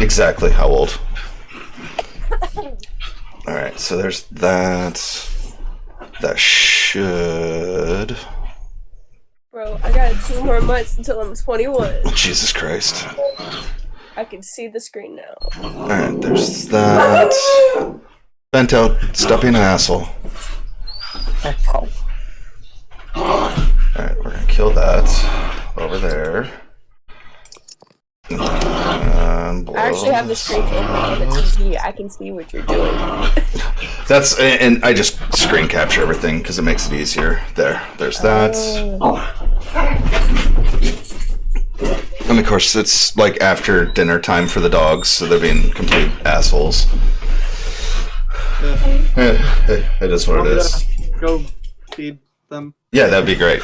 exactly how old. All right, so there's that. That should. Bro, I got 2 more months until I'm 21. Jesus Christ. I can see the screen now. All right, there's that. Bent out, stop being an asshole. Alright, we're gonna kill that over there. And I actually have the screen open on the TV. I can see what you're doing. that's and I just screen capture everything because it makes it easier. There's that. And of course, it's like after dinner time for the dogs, so they're being complete assholes. It is what it is. Go feed them. Yeah, that'd be great.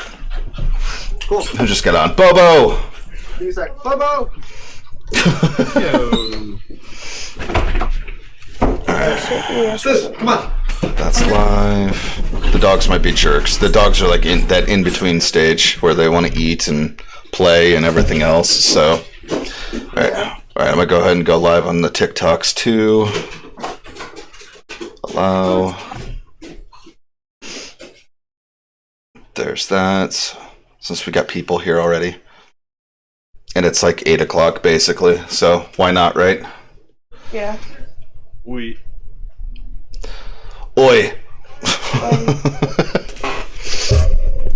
Cool. I just got on. Bobo! Give me a sec. Bobo! Come on. That's live. The dogs might be jerks. The dogs are like in that in-between stage where they want to eat and play and everything else. So, all right, I'm gonna go ahead and go live on the TikToks too. Allow. There's that. Since we got people here already, and it's like 8 o'clock basically. So why not, right? Yeah. We. Oi.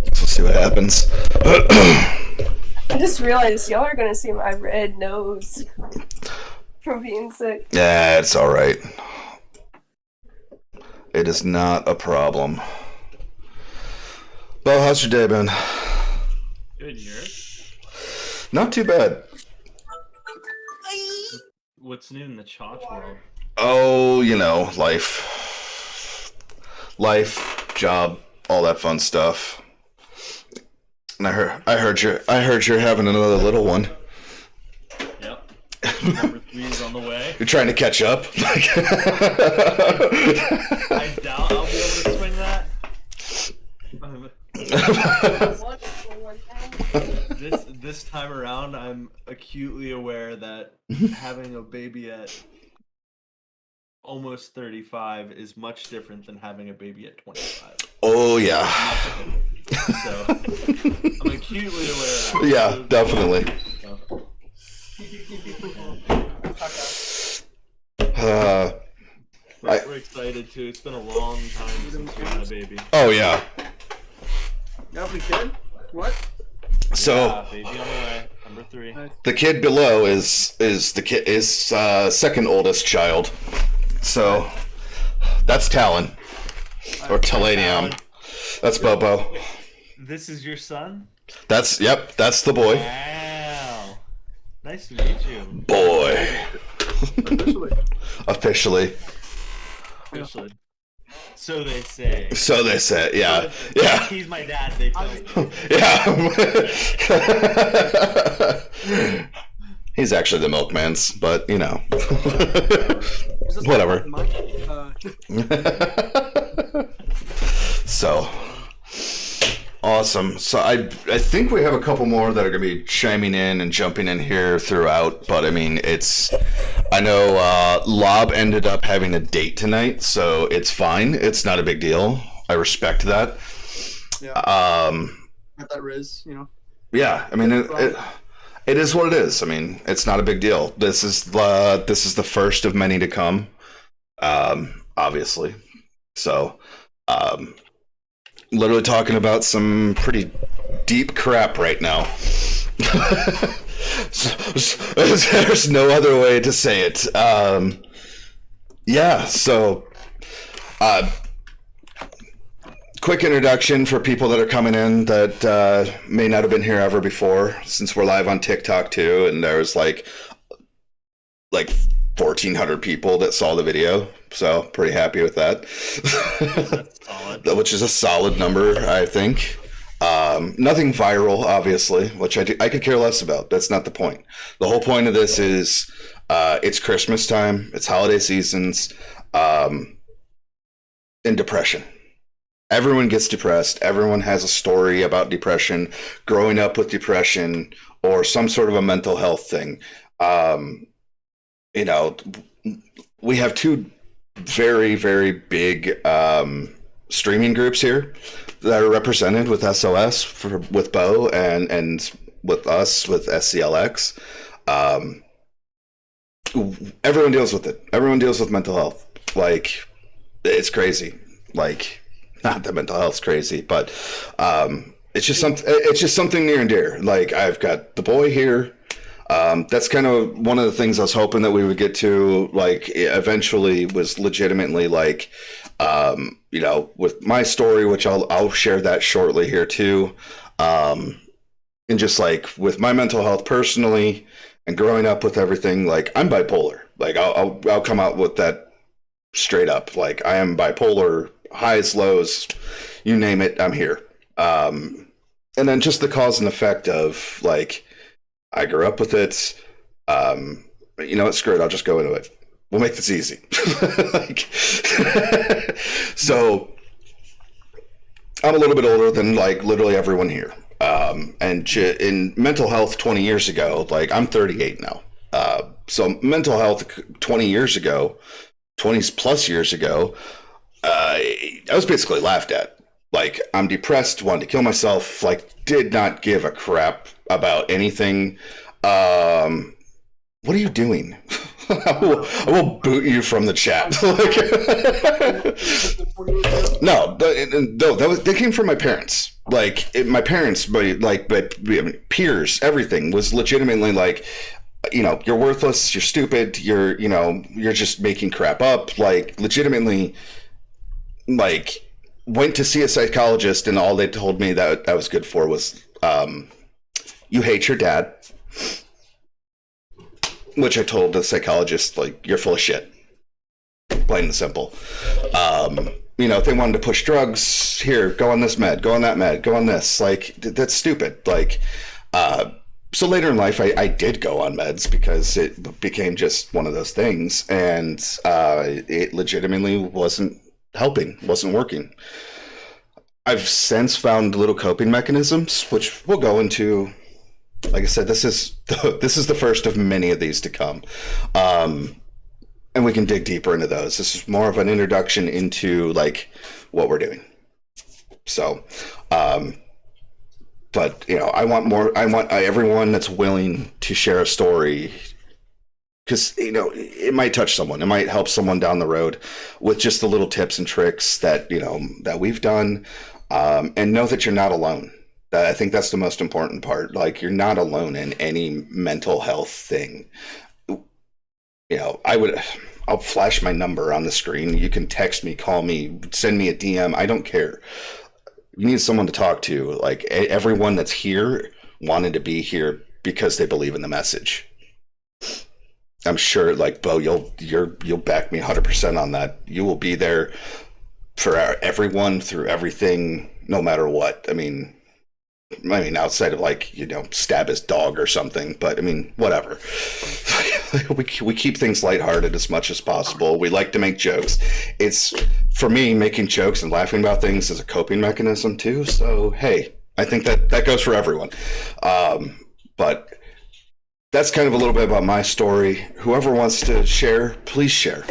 Let's see what happens. I just realized y'all are gonna see my red nose from being sick. Yeah, it's all right. It is not a problem. Well, how's your day been? Good, yours? Not too bad. What's new in the Chotch world? Oh, you know, life, job, all that fun stuff. And I heard you're having another little one. Yep. Number 3 is on the way. You're trying to catch up. I doubt I'll be able to swing that. This time around, I'm acutely aware that having a baby at almost 35 is much different than having a baby at 25. Oh yeah. So I'm acutely aware of that. Yeah, definitely. We're excited too. It's been a long time since we had a baby. Oh yeah. You have a kid? What? So Yeah, baby on the way. Number 3. the kid below is second oldest child. So that's Talon or Talanium. That's Bobo. This is your son? That's the boy. Wow. Nice to meet you. Boy. Officially. Officially. Officially. So they say. So they say, yeah. Yeah. He's my dad, they tell me. Yeah. He's actually the milkman's, but you know. Whatever. So awesome. So I think we have a couple more that are gonna be chiming in and jumping in here throughout, but I mean I know Lob ended up having a date tonight, so it's fine. It's not a big deal. I respect that. Yeah. Got that Riz, you know. Yeah, I mean it is what it is. I mean, it's not a big deal. This is the first of many to come. Obviously. So literally talking about some pretty deep crap right now. There's no other way to say it. Yeah, so quick introduction for people that are coming in that may not have been here ever before, since we're live on TikTok too, and there's like 1,400 people that saw the video, so pretty happy with that. Which is a solid number, I think. Nothing viral, obviously, which I could care less about. That's not the point. The whole point of this is it's Christmas time, it's holiday seasons, and depression. Everyone gets depressed. Everyone has a story about depression, growing up with depression, or some sort of a mental health thing. you know, we have two very, very big streaming groups here that are represented with SOS with Bo and with us with SCLX. Um, Everyone deals with it. Everyone deals with mental health. Like, it's crazy. Like, not that mental health's crazy, but it's just something. It's just something near and dear. Like, I've got the boy here. That's kind of one of the things I was hoping that we would get to. Like, eventually, was legitimately like, with my story, which I'll share that shortly here too. And just like with my mental health personally, and growing up with everything, like I'm bipolar. Like I'll come out with that straight up. Like I am bipolar, highs, lows, you name it, I'm here. And then just the cause and effect of like I grew up with it. You know what? Screw it. I'll just go into it. We'll make this easy. Like, so I'm a little bit older than like literally everyone here. And in mental health 20 years ago, like I'm 38 now. So mental health 20 years ago, 20 plus years ago, I was basically laughed at. Like I'm depressed, wanted to kill myself, like did not give a crap about anything. What are you doing? I will boot you from the chat. No, they came from my parents. Like my parents, but peers, everything was legitimately like, you're worthless, you're stupid, you're just making crap up. Like legitimately, like went to see a psychologist, and all they told me that was good for was, you hate your dad. Which I told the psychologist, like, you're full of shit. Plain and simple. If they wanted to push drugs, here, go on this med, go on that med, go on this. Like, that's stupid. Like, so later in life, I did go on meds because it became just one of those things. And it legitimately wasn't helping, wasn't working. I've since found little coping mechanisms, which we'll go into. Like I said, this is the first of many of these to come, and we can dig deeper into those. This is more of an introduction into like what we're doing. So, but I want more. I want everyone that's willing to share a story, because it might touch someone. It might help someone down the road with just the little tips and tricks that that we've done, and know that you're not alone. I think that's the most important part. Like, you're not alone in any mental health thing. I'll flash my number on the screen. You can text me, call me, send me a DM. I don't care. You need someone to talk to. Like, everyone that's here wanted to be here because they believe in the message. I'm sure, like, Bo, you'll back me 100% on that. You will be there for everyone through everything, no matter what. I mean, outside of like, stab his dog or something, but whatever. we keep things lighthearted as much as possible. We like to make jokes. It's, for me, making jokes and laughing about things is a coping mechanism too. So, hey, I think that goes for everyone. But that's kind of a little bit about my story. Whoever wants to share, please share.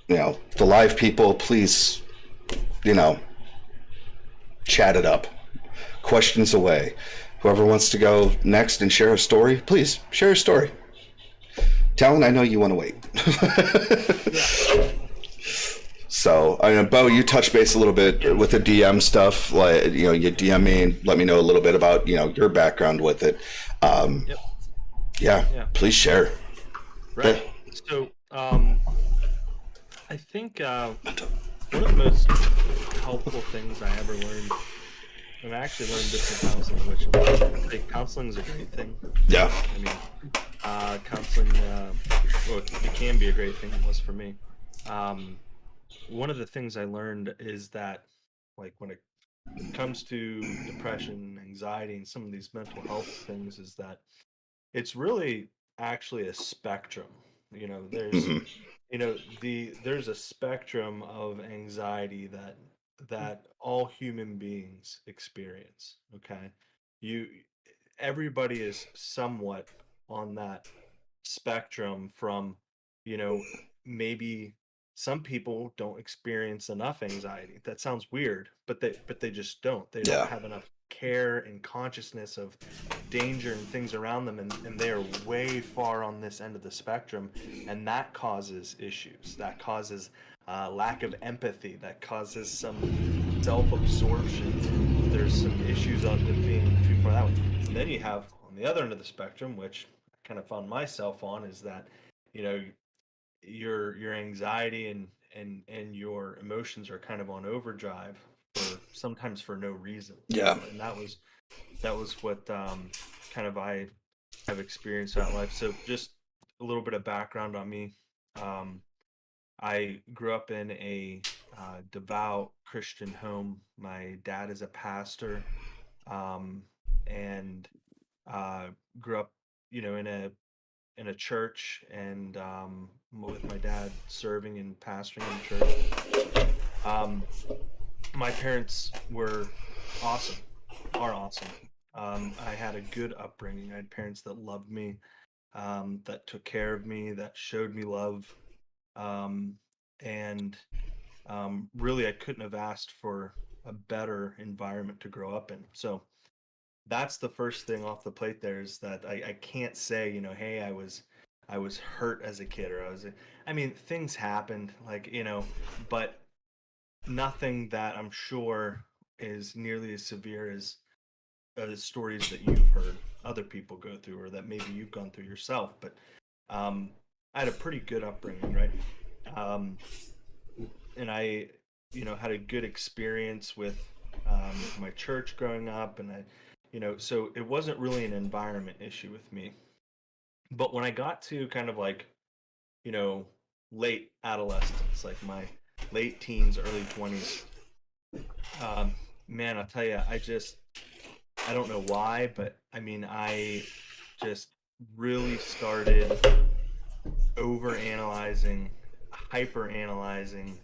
The live people, please, chat it up. Questions away. Whoever wants to go next and share a story, please share a story. Talon, I know you want to wait. So, Bo, you touched base a little bit with the DM stuff. Like, you DM me and let me know a little bit about, your background with it. Yep. Yeah, please share. Right. So, I think one of the most helpful things I ever learned, and I actually learned this in counseling, which I think counseling is a great thing. Yeah. Counseling, it can be a great thing. It was for me. One of the things I learned is that, like, when it comes to depression, anxiety, and some of these mental health things, is that it's really actually a spectrum. There's, there's a spectrum of anxiety that all human beings experience. Okay, everybody is somewhat on that spectrum from, you know, maybe some people don't experience enough anxiety. That sounds weird, but they just don't. They don't Yeah. have enough care and consciousness of danger and things around them, and they are way far on this end of the spectrum, and that causes issues. That causes lack of empathy. That causes some self-absorption. There's some issues on it being too far that way. And then you have on the other end of the spectrum, which I kind of found myself on, is that, you know, your anxiety and your emotions are kind of on overdrive for sometimes for no reason. Yeah. And that was what kind of I have experienced throughout life. So just a little bit of background on me. I grew up in a devout Christian home. My dad is a pastor, and grew up, you know, in a church, and with my dad serving and pastoring in church. My parents were awesome, are awesome. I had a good upbringing. I had parents that loved me, that took care of me, that showed me love, and really, I couldn't have asked for a better environment to grow up in. So that's the first thing off the plate there, is that I can't say, you know, hey, I was hurt as a kid, or I mean, things happened, like, you know, but nothing that I'm sure is nearly as severe as stories that you've heard other people go through, or that maybe you've gone through yourself. But I had a pretty good upbringing, right? Um, and I, you know, had a good experience with my church growing up, and I, you know, so it wasn't really an environment issue with me. But when I got to kind of like, you know, late adolescence, like my late teens, early 20s, man, I'll tell you, I don't know why, but I mean, I just really started over analyzing, hyper analyzing.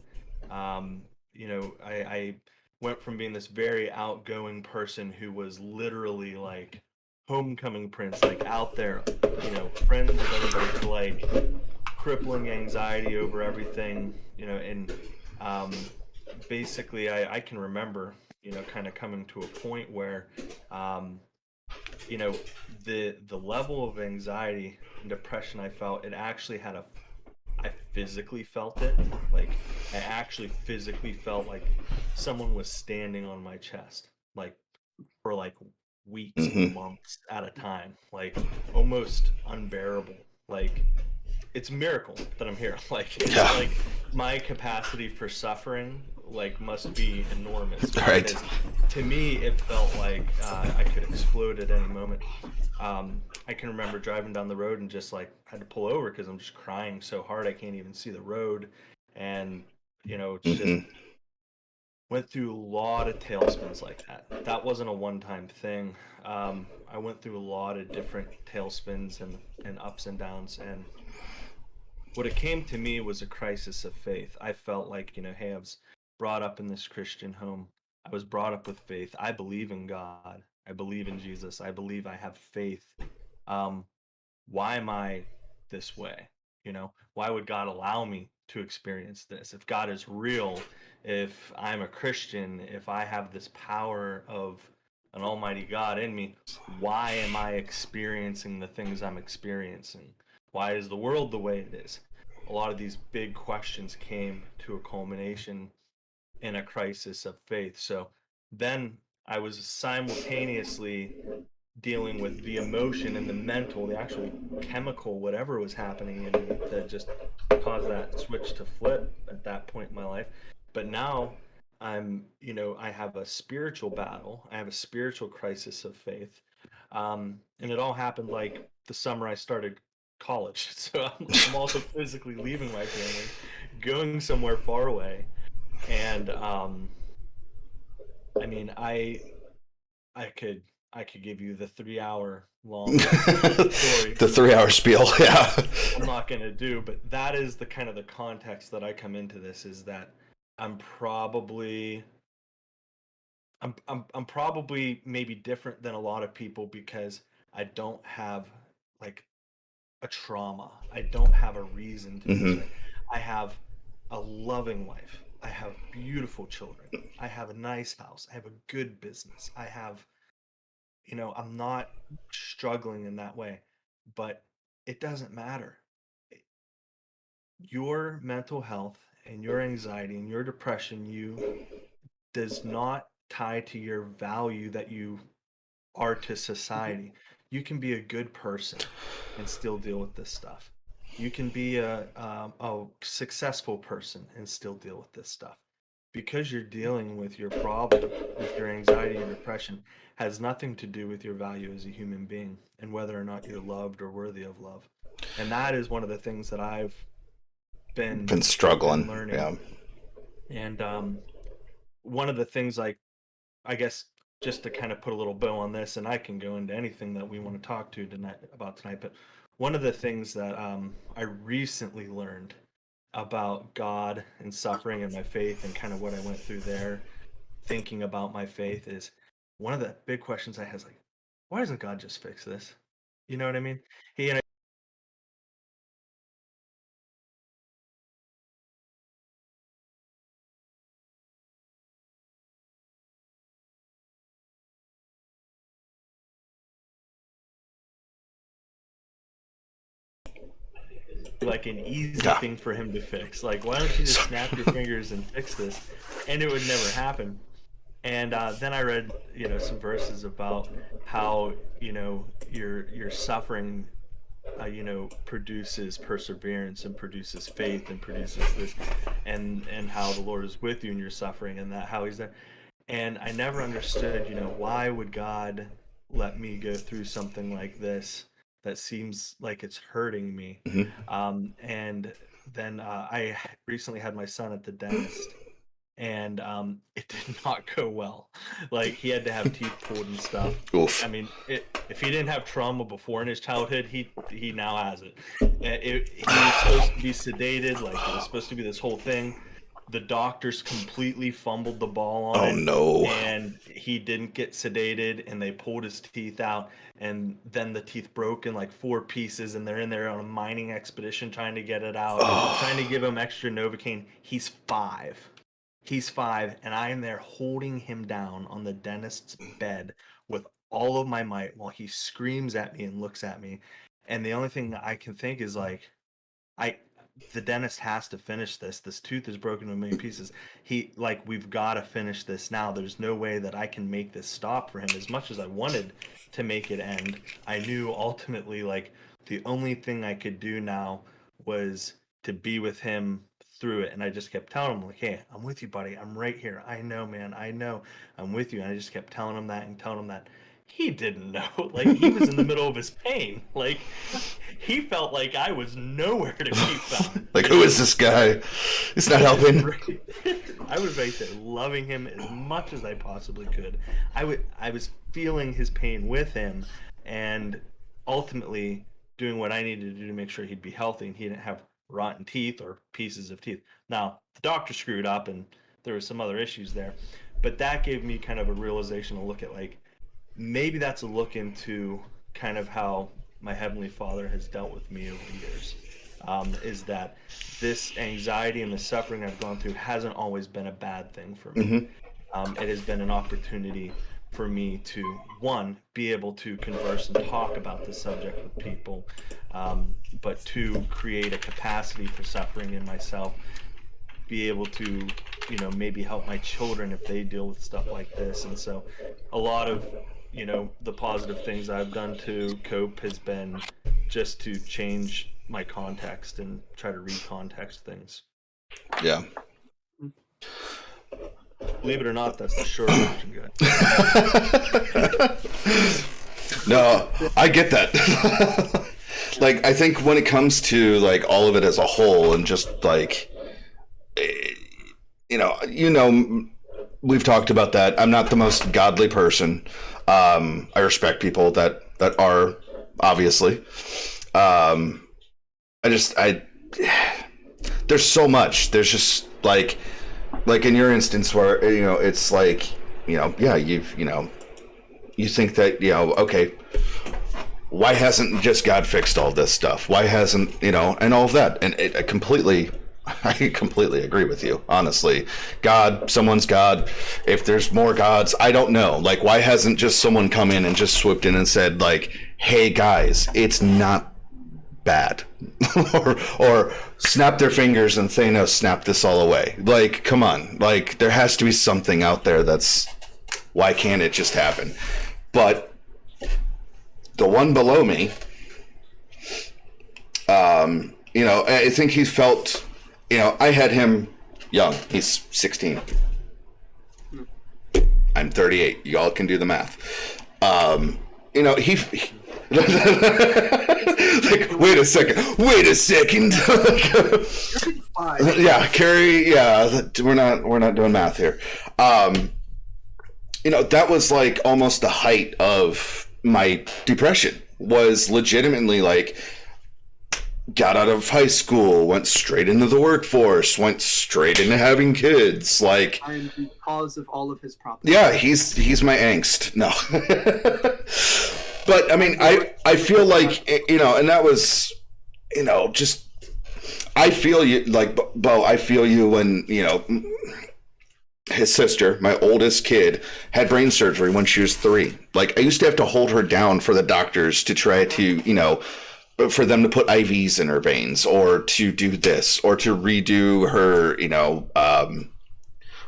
You know, I went from being this very outgoing person who was literally like homecoming prince, like out there, you know, friends with everybody, to like crippling anxiety over everything, you know, and basically I can remember, you know, kind of coming to a point where, you know, the level of anxiety and depression I felt, it actually had a, I physically felt it, like I actually physically felt like someone was standing on my chest, like for like weeks, Mhm. months at a time, like almost unbearable. Like it's a miracle that I'm here. Like it's Yeah. like my capacity for suffering like must be enormous, Right. because to me it felt like I could explode at any moment. I can remember driving down the road and just like had to pull over because I'm just crying so hard I can't even see the road, and you know, it's just Mhm. went through a lot of tailspins like that. That wasn't a one-time thing. I went through a lot of different tailspins and ups and downs, and what it came to me was a crisis of faith. I felt like, you know, hey, I was brought up in this Christian home. I was brought up with faith. I believe in God. I believe in Jesus. I believe I have faith. Um, why am I this way? You know, why would God allow me to experience this? If God is real, if I'm a Christian, if I have this power of an almighty God in me, why am I experiencing the things I'm experiencing? Why is the world the way it is? A lot of these big questions came to a culmination in a crisis of faith. So then I was simultaneously dealing with the emotion and the mental, the actual chemical, whatever was happening in me to just cause that switch to flip at that point in my life. But now I'm, you know, I have a spiritual battle. I have a spiritual crisis of faith. And it all happened like the summer I started college. So I'm also physically leaving my family, going somewhere far away. And I mean, I could I could give you the 3 hour long story. The 3 hour spiel. Yeah. I'm not gonna do, but that is the kind of the context that I come into this, is that I'm probably I'm probably maybe different than a lot of people because I don't have like a trauma. I don't have a reason to do Mhm. so. I have a loving wife. I have beautiful children. I have a nice house. I have a good business. I have, I'm not struggling in that way, but it doesn't matter. Your mental health and your anxiety and your depression, you does not tie to your value that you are to society. You can be a good person and still deal with this stuff. You can be a successful person and still deal with this stuff. Because you're dealing with your problem, with your anxiety and depression, has nothing to do with your value as a human being and whether or not you're loved or worthy of love. And that is one of the things that I've Been struggling. learning. Yeah. And one of the things, like, I guess, just to kind of put a little bow on this, and I can go into anything that we want to talk to tonight, but one of the things that I recently learned about God and suffering and my faith and kind of what I went through there, thinking about my faith, is one of the big questions I had is like, why doesn't God just fix this? You know what I mean? He and like an easy Yeah. thing for him to fix. Like, why don't you just snap your fingers and fix this? And it would never happen. And then I read, some verses about how, your suffering, produces perseverance and produces faith and produces this, and how the Lord is with you in your suffering, and that how He's there. And I never understood, why would God let me go through something like this that seems like it's hurting me? Mhm. And then I recently had my son at the dentist, and it did not go well. Like, he had to have teeth pulled and stuff. Oof. I mean, if he didn't have trauma before in his childhood, he now has it. He was supposed to be sedated, like it was supposed to be this whole thing. The doctors completely fumbled the ball on Oh it, no. and he didn't get sedated, and they pulled his teeth out, and then the teeth broke in like 4 pieces, and they're in there on a mining expedition trying to get it out, Oh. trying to give him extra Novocaine. He's 5. He's 5, and I am there holding him down on the dentist's bed with all of my might while he screams at me and looks at me. And the only thing I can think is, like, the dentist has to finish this. This tooth is broken in a million pieces. We've got to finish this now. There's no way that I can make this stop for him. As much as I wanted to make it end, I knew ultimately, like, the only thing I could do now was to be with him through it. And I just kept telling him, like, hey, I'm with you, buddy. I'm right here. I know, man. I know I'm with you. And I just kept telling him that and telling him that. He didn't know. Like, he was in the middle of his pain. Like, he felt like I was nowhere to be found. Like, who is this guy? It's not helping. I was right there, loving him as much as I possibly could. I was feeling his pain with him, and ultimately doing what I needed to do to make sure he'd be healthy and he didn't have rotten teeth or pieces of teeth. Now, the doctor screwed up, and there were some other issues there, but that gave me kind of a realization to look at, like, maybe that's a look into kind of how my Heavenly Father has dealt with me over the years. Is that this anxiety and the suffering I've gone through hasn't always been a bad thing for me. It has been an opportunity for me to, one, be able to converse and talk about this subject with people, but two, create a capacity for suffering in myself, be able to, maybe help my children if they deal with stuff like this. And so a lot of, the positive things I've done to cope has been just to change my context and try to recontext things. Yeah. Believe it or not, that's the short version, good. No, I get that. Like, I think when it comes to, like, all of it as a whole, and just, like, we've talked about that. I'm not the most godly person. I respect people that are, obviously. There's so much. There's just, like in your instance where, it's like, yeah, you think that, okay, why hasn't just God fixed all this stuff? Why hasn't, and all of that? And I completely agree with you, honestly. God, someone's God. If there's more gods, I don't know. Like, why hasn't just someone come in and just swooped in and said, like, hey, guys, it's not bad. or snap their fingers and Thanos snap this all away. Like, come on. Like, there has to be something out there that's, why can't it just happen? But the one below me, I think he felt, I had him young. He's 16. I'm 38. You all can do the math. He like, wait a second. Yeah, Carrie. Yeah, we're not doing math here. That was like almost the height of my depression. Was legitimately like, got out of high school, went straight into the workforce, went straight into having kids. Like, I'm the cause of all of his problems. yeah, he's my angst. No. But I mean, I feel like, and that was, just, I feel you, like, Bo, I feel you when, his sister, my oldest kid, had brain surgery when she was 3. Like, I used to have to hold her down for the doctors to try to, for them to put IVs in her veins, or to do this, or to redo her,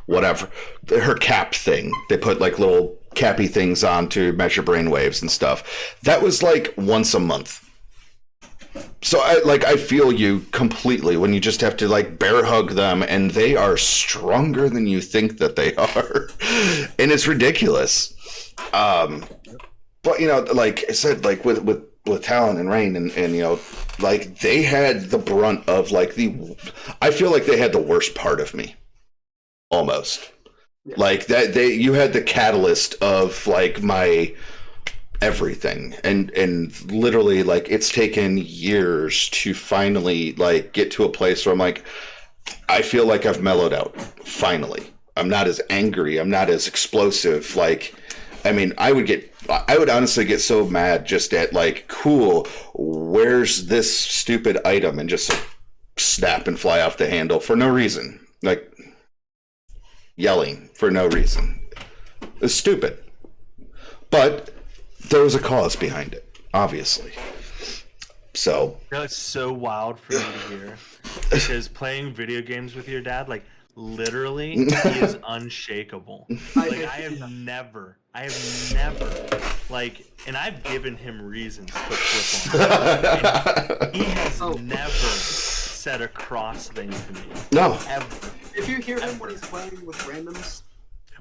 whatever, her cap thing. They put like little cappy things on to measure brain waves and stuff. That was like once a month. So I feel you completely when you just have to like bear hug them, and they are stronger than you think that they are. And it's ridiculous. But like I said, like with Talon and Rain and like they had the brunt of like I feel like they had the worst part of me. Almost. Yeah. Like that you had the catalyst of like my everything, and literally like it's taken years to finally like get to a place where I'm like, I feel like I've mellowed out finally. I'm not as angry, I'm not as explosive. Like, I mean, I would honestly get so mad just at like, cool, where's this stupid item, and just snap and fly off the handle for no reason, like yelling for no reason. It's stupid, but there was a cause behind it, obviously. So that's so wild for me to hear, because playing video games with your dad, like, literally, he is unshakable. Like, I have never, like, and I've given him reasons to flip on. He has never said a cross thing to me. No. Ever. If you hear him when he's playing with randoms.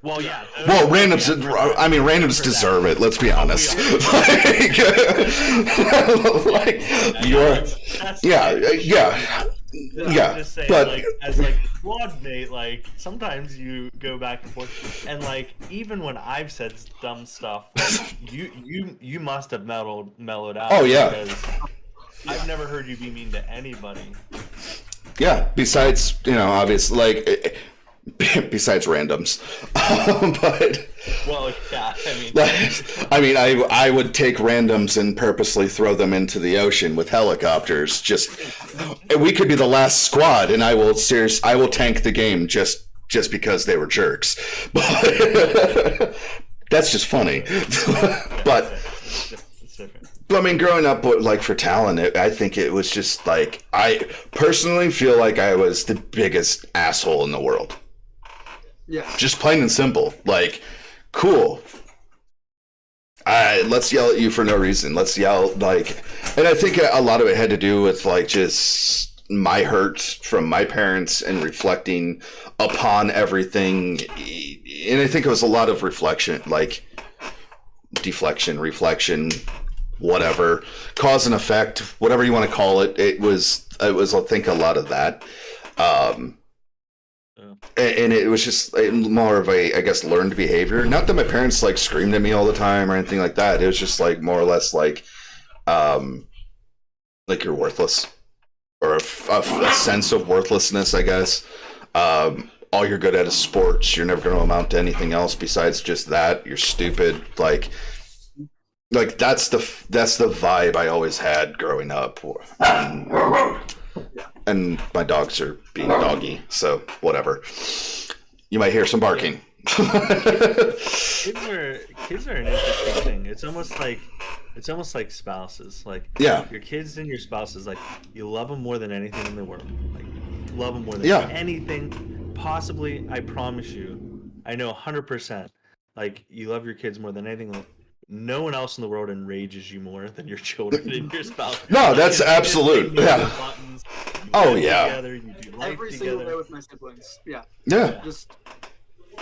Well, yeah. Well, randoms deserve it. Let's be honest. Yeah. Just saying, but like, as like a squad mate, like sometimes you go back and forth, and like even when I've said dumb stuff, like, you must have mellowed out. Oh yeah. Because I've never heard you be mean to anybody. Yeah. Besides, obviously, like. Besides randoms, but well, yeah, I mean, I would take randoms and purposely throw them into the ocean with helicopters. Just, we could be the last squad, and I will tank the game just because they were jerks. But that's just funny. But I mean, growing up, like for Talon, I think it was just like, I personally feel like I was the biggest asshole in the world. Yeah. Just plain and simple. Like, cool. Let's yell at you for no reason. Let's yell, like, and I think a lot of it had to do with like just my hurt from my parents and reflecting upon everything. And I think it was a lot of reflection, like deflection, reflection, whatever, cause and effect, whatever you want to call it. It was I think a lot of that. And it was just more of a, I guess, learned behavior. Not that my parents like screamed at me all the time or anything like that. It was just like more or less like you're worthless, or a sense of worthlessness, I guess. All you're good at is sports. You're never going to amount to anything else besides just that. You're stupid. Like, Like that's the vibe I always had growing up. And my dogs are being doggy, so whatever. You might hear some barking. Kids are an interesting thing. It's almost like spouses. Like Yeah. your kids and your spouses, like you love them more than anything in the world. Like love them more than Yeah. anything possibly. I promise you, I know 100%. Like you love your kids more than anything. No one else in the world enrages you more than your children and your spouse. No, that's Like, absolute. you do Yeah. buttons, you Oh, live yeah. Together, you do life Every single together. day with my siblings. Yeah. Yeah. Just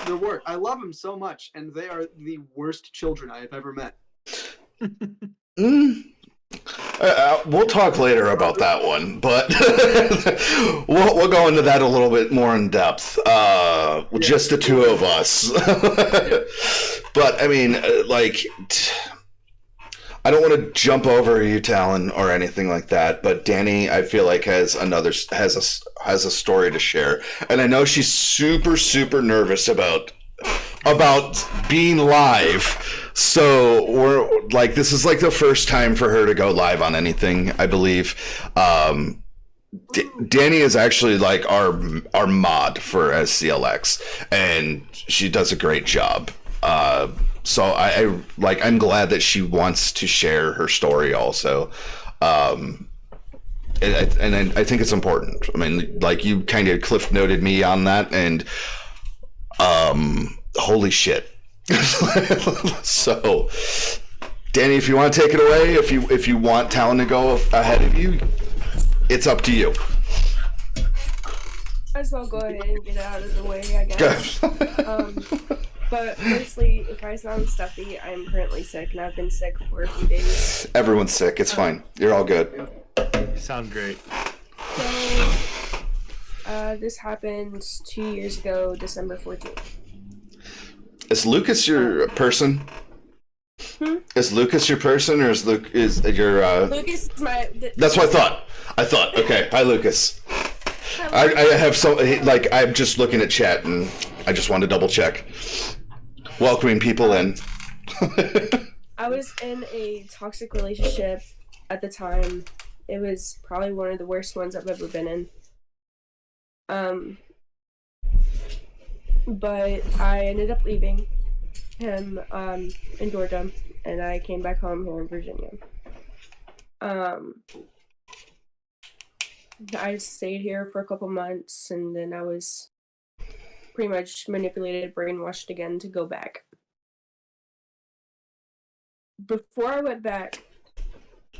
their work. I love them so much, and they are the worst children I have ever met. Mm. We'll talk later about that one, but we'll go into that a little bit more in depth. Just the two of us. But I mean, like, I don't want to jump over you, Talon, or anything like that. But Danny, I feel like has a story to share, and I know she's super nervous about being live. So we're like, this is like the first time for her to go live on anything, I believe. Danny is actually like our mod for SCLX, and she does a great job. So I'm glad that she wants to share her story also. And I think it's important. I mean, like you kind of cliff noted me on that, and holy shit. So, Danny, if you want to take it away, if you want Talon to go ahead of you, it's up to you. Might as well go ahead and get it out of the way, I guess. Go. But firstly, if I sound stuffy, I'm currently sick, and I've been sick for a few days. Everyone's sick. It's fine. You're all good. You sound great. So, this happened 2 years ago, December 14th. Is Lucas your person? Is Lucas your person, or is your? Lucas is my. That's what I thought. Okay. Hi, Lucas. I have I'm just looking at chat, and I just want to double check. Welcoming people in. I was in a toxic relationship at the time. It was probably one of the worst ones I've ever been in. But I ended up leaving him in Georgia, and I came back home here in Virginia. I stayed here for a couple months, and then I was pretty much manipulated, brainwashed again to go back. Before I went back,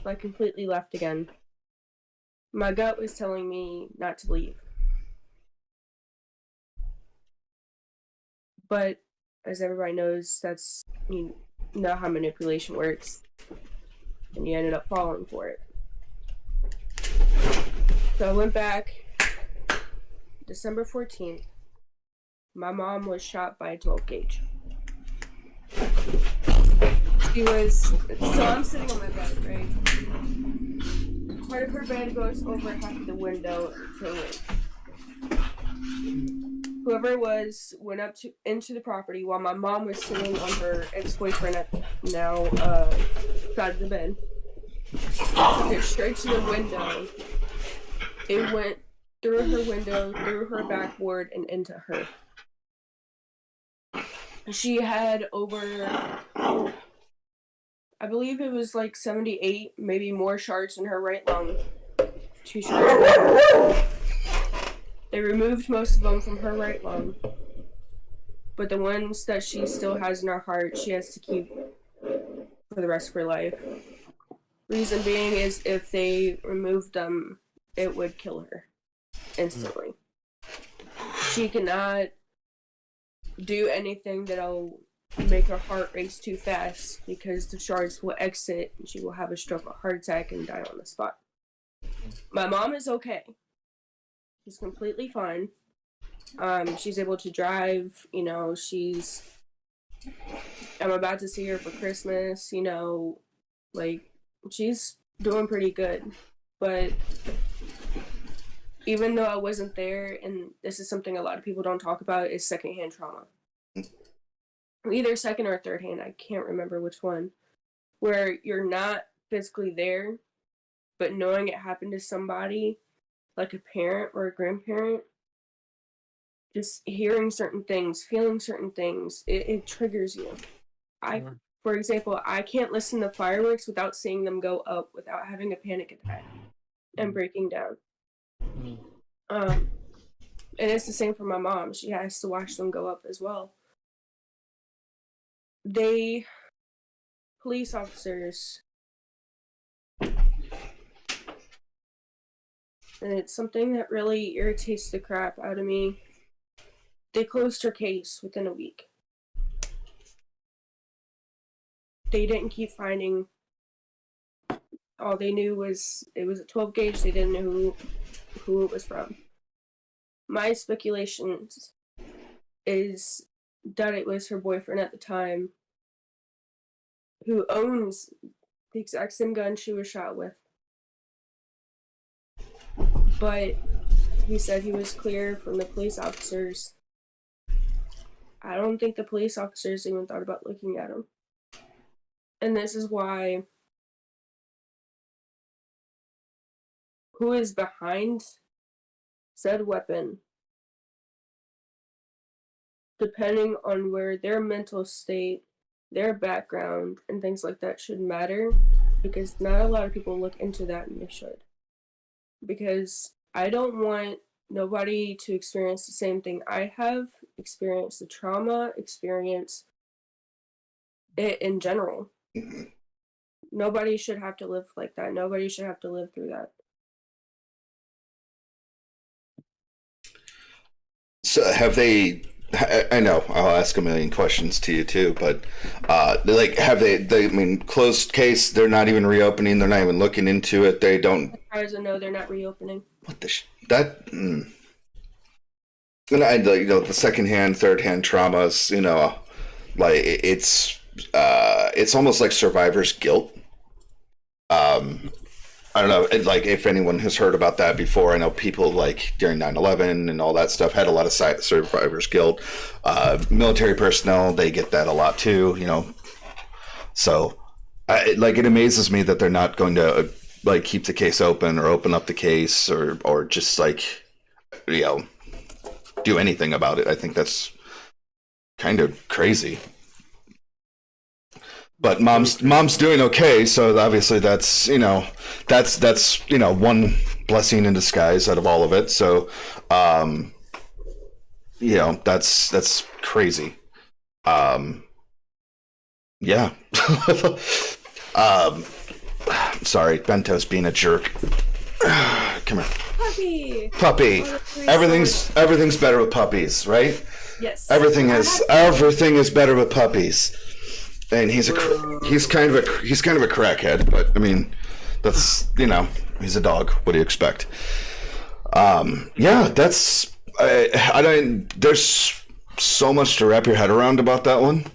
like completely left again, my gut was telling me not to leave. But as everybody knows, that's, you know how manipulation works, and you ended up falling for it. So I went back December 14th. My mom was shot by a 12 gauge. So I'm sitting on my bed, right? Part of her bed goes over half of the window to the room. Whoever it was went up into the property while my mom was sitting on her ex-boyfriend side of the bed. Took it straight to the window. It went through her window, through her backboard, and into her. She had over, I believe it was like 78, maybe more shards in her right lung. 2 shards in her. They removed most of them from her right lung. But the ones that she still has in her heart, she has to keep for the rest of her life. Reason being is if they removed them, it would kill her instantly. She cannot do anything that'll make her heart race too fast because the shards will exit and she will have a stroke or heart attack and die on the spot. My mom is okay. She's completely fine. She's able to drive, you know, I'm about to see her for Christmas, you know, like, she's doing pretty good. But even though I wasn't there, and this is something a lot of people don't talk about, is secondhand trauma. Either second or third hand, I can't remember which one. where you're not physically there, but knowing it happened to somebody, like a parent or a grandparent, just hearing certain things, feeling certain things, it triggers you. Sure. For example, I can't listen to fireworks without seeing them go up without having a panic attack and breaking down. Mm. And it's the same for my mom. She has to watch them go up as well. Police officers, and it's something that really irritates the crap out of me. They closed her case within a week. They didn't keep finding. All they knew was it was a 12 gauge. They didn't know who it was from. My speculations is that it was her boyfriend at the time, who owns the exact same gun she was shot with. But he said he was clear from the police officers. I don't think the police officers even thought about looking at him. And this is why who is behind said weapon, depending on where their mental state, their background, and things like that should matter, because not a lot of people look into that, and they should. Because I don't want nobody to experience the same thing I have experienced, the trauma, experience it in general. Nobody should have to live like that. Nobody should have to live through that. So have they? I know I'll ask a million questions to you too, but like, have they? I mean, closed case. They're not even reopening. They're not even looking into it. They don't. As far as I know, they're not reopening. What the that? And I, the secondhand, third-hand traumas. Like it's almost like survivor's guilt. I don't know, like, if anyone has heard about that before. I know people, like, during 9/11 and all that stuff, had a lot of survivor's guilt. Military personnel, they get that a lot too, So, it amazes me that they're not going to, like, keep the case open or open up the case or just, like, do anything about it. I think that's kind of crazy. But mom's doing okay, so obviously that's one blessing in disguise out of all of it. So that's crazy. Yeah. Sorry, Bento's being a jerk. Come here. Puppy. Everything's better with puppies, right? Yes. Everything is better with puppies. And he's kind of a crackhead, but I mean, that's he's a dog. What do you expect? That's I don't. There's so much to wrap your head around about that one.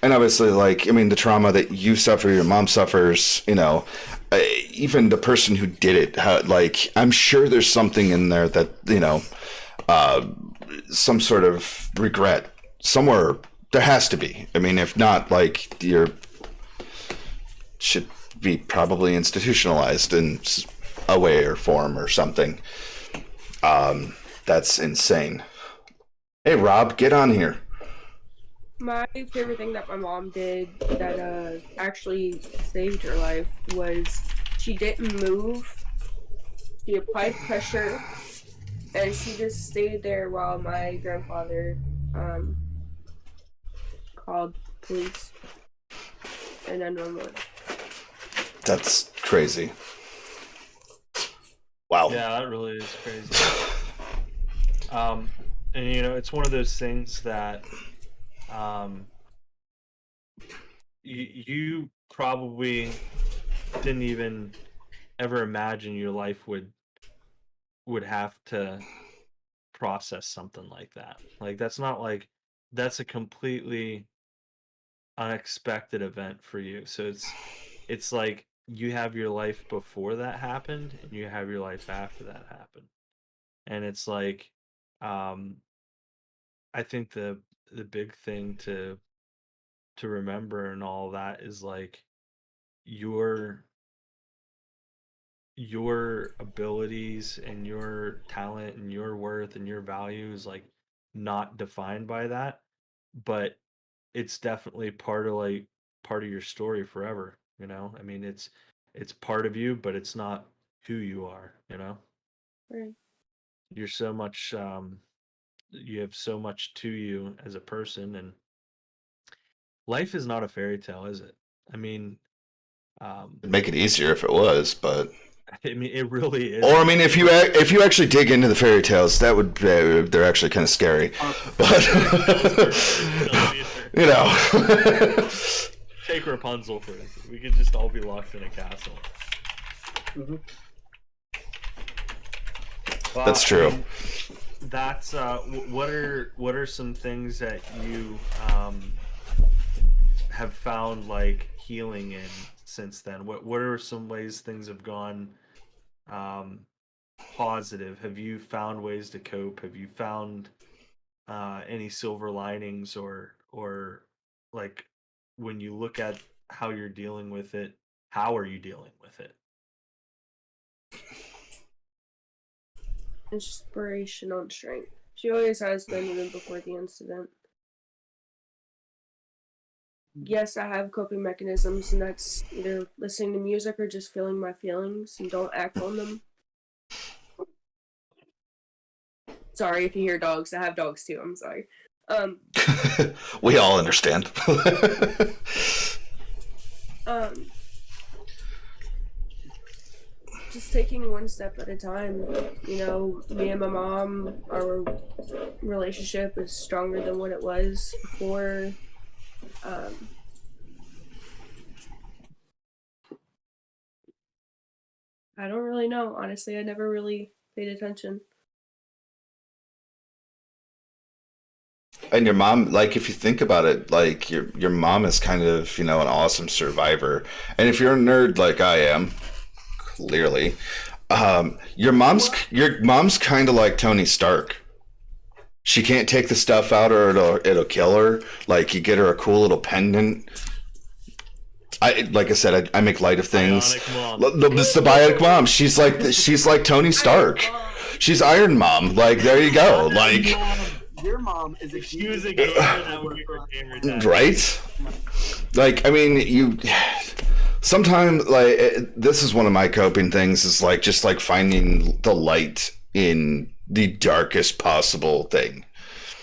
And obviously, like, I mean, the trauma that you suffer, your mom suffers. Even the person who did it, like, I'm sure there's something in there that some sort of regret somewhere. There has to be. I mean, if not, like, you should be probably institutionalized in a way or form or something. That's insane. Hey, Rob, get on here. My favorite thing that my mom did that actually saved her life was she didn't move. She applied pressure, and she just stayed there while my grandfather called police and 911. That's crazy. Wow. Yeah, that really is crazy. And it's one of those things that you probably didn't even ever imagine your life would have to process something like that. Like, that's a completely unexpected event for you. So it's like you have your life before that happened and you have your life after that happened. And it's like I think the big thing to to remember and all that is like your abilities and your talent and your worth and your value is like not defined by that, but it's definitely part of your story forever, you know? I mean, it's part of you, but it's not who you are, you know? Right. You're so much you have so much to you as a person, and life is not a fairy tale, is it? I mean, It'd make it easier if it was, but I mean, it really is. or I mean, if you actually dig into the fairy tales, that would they're actually kind of scary. But you know, Take Rapunzel for instance. We could just all be locked in a castle. Mhm. Well, that's true. I mean, that's what are some things that you have found like healing in since then? What are some ways things have gone positive? Have you found ways to cope? Have you found any silver linings, or like when you look at how you're dealing with it, how are you dealing with it? Inspiration on strength. She always has been even before the incident. Yes, I have coping mechanisms, and that's either listening to music or just feeling my feelings and don't act on them. Sorry if you hear dogs. I have dogs too. I'm sorry. We all understand. Just taking one step at a time. You know, me and my mom, our relationship is stronger than what it was before. I don't really know. Honestly, I never really paid attention. And your mom, like, if you think about it, like your mom is kind of, you know, an awesome survivor. And if you're a nerd like I am, clearly, your mom's kind of like Tony Stark. She can't take the stuff out, or it'll kill her. Like, you get her a cool little pendant. Like I said, I make light of things. Bionic mom. The bionic mom. She's like Tony Stark. She's Iron Mom. Like, there you go. Like, Your mom is a She was a gamer, that would be her gamer tag. right? Like, I mean, you sometimes, like, this is one of my coping things, is like just like finding the light in the darkest possible thing.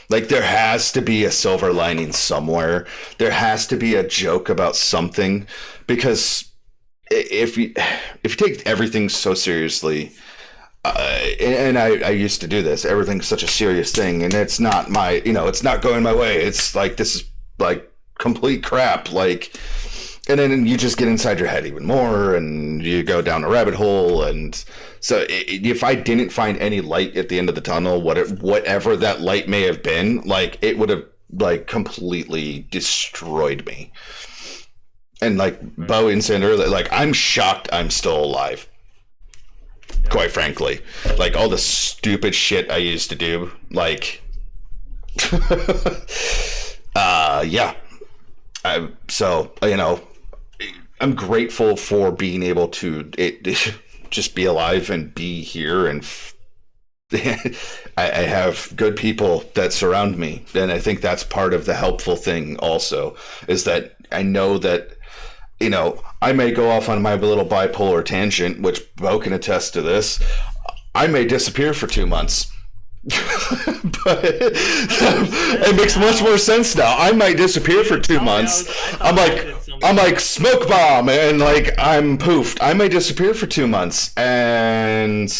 Like, there has to be a silver lining somewhere. There has to be a joke about something, because if you take everything so seriously, and I used to do this, everything's such a serious thing, and it's not my, you know, it's not going my way. It's like, this is like complete crap. Like, and then you just get inside your head even more, and you go down a rabbit hole. And so if I didn't find any light at the end of the tunnel, whatever that light may have been, like, it would have like completely destroyed me. And like Bo said earlier, like, I'm shocked I'm still alive. Quite frankly, like, all the stupid shit I used to do, like, yeah. So, you know, I'm grateful for being able to just be alive and be here, and I have good people that surround me, and I think that's part of the helpful thing also, is that I know that, you know, I may go off on my little bipolar tangent, which Bo can attest to this. I may disappear for 2 months. But it makes much more sense now. I might disappear for 2 months. I'm like smoke bomb, and like, I'm poofed. I may disappear for 2 months, and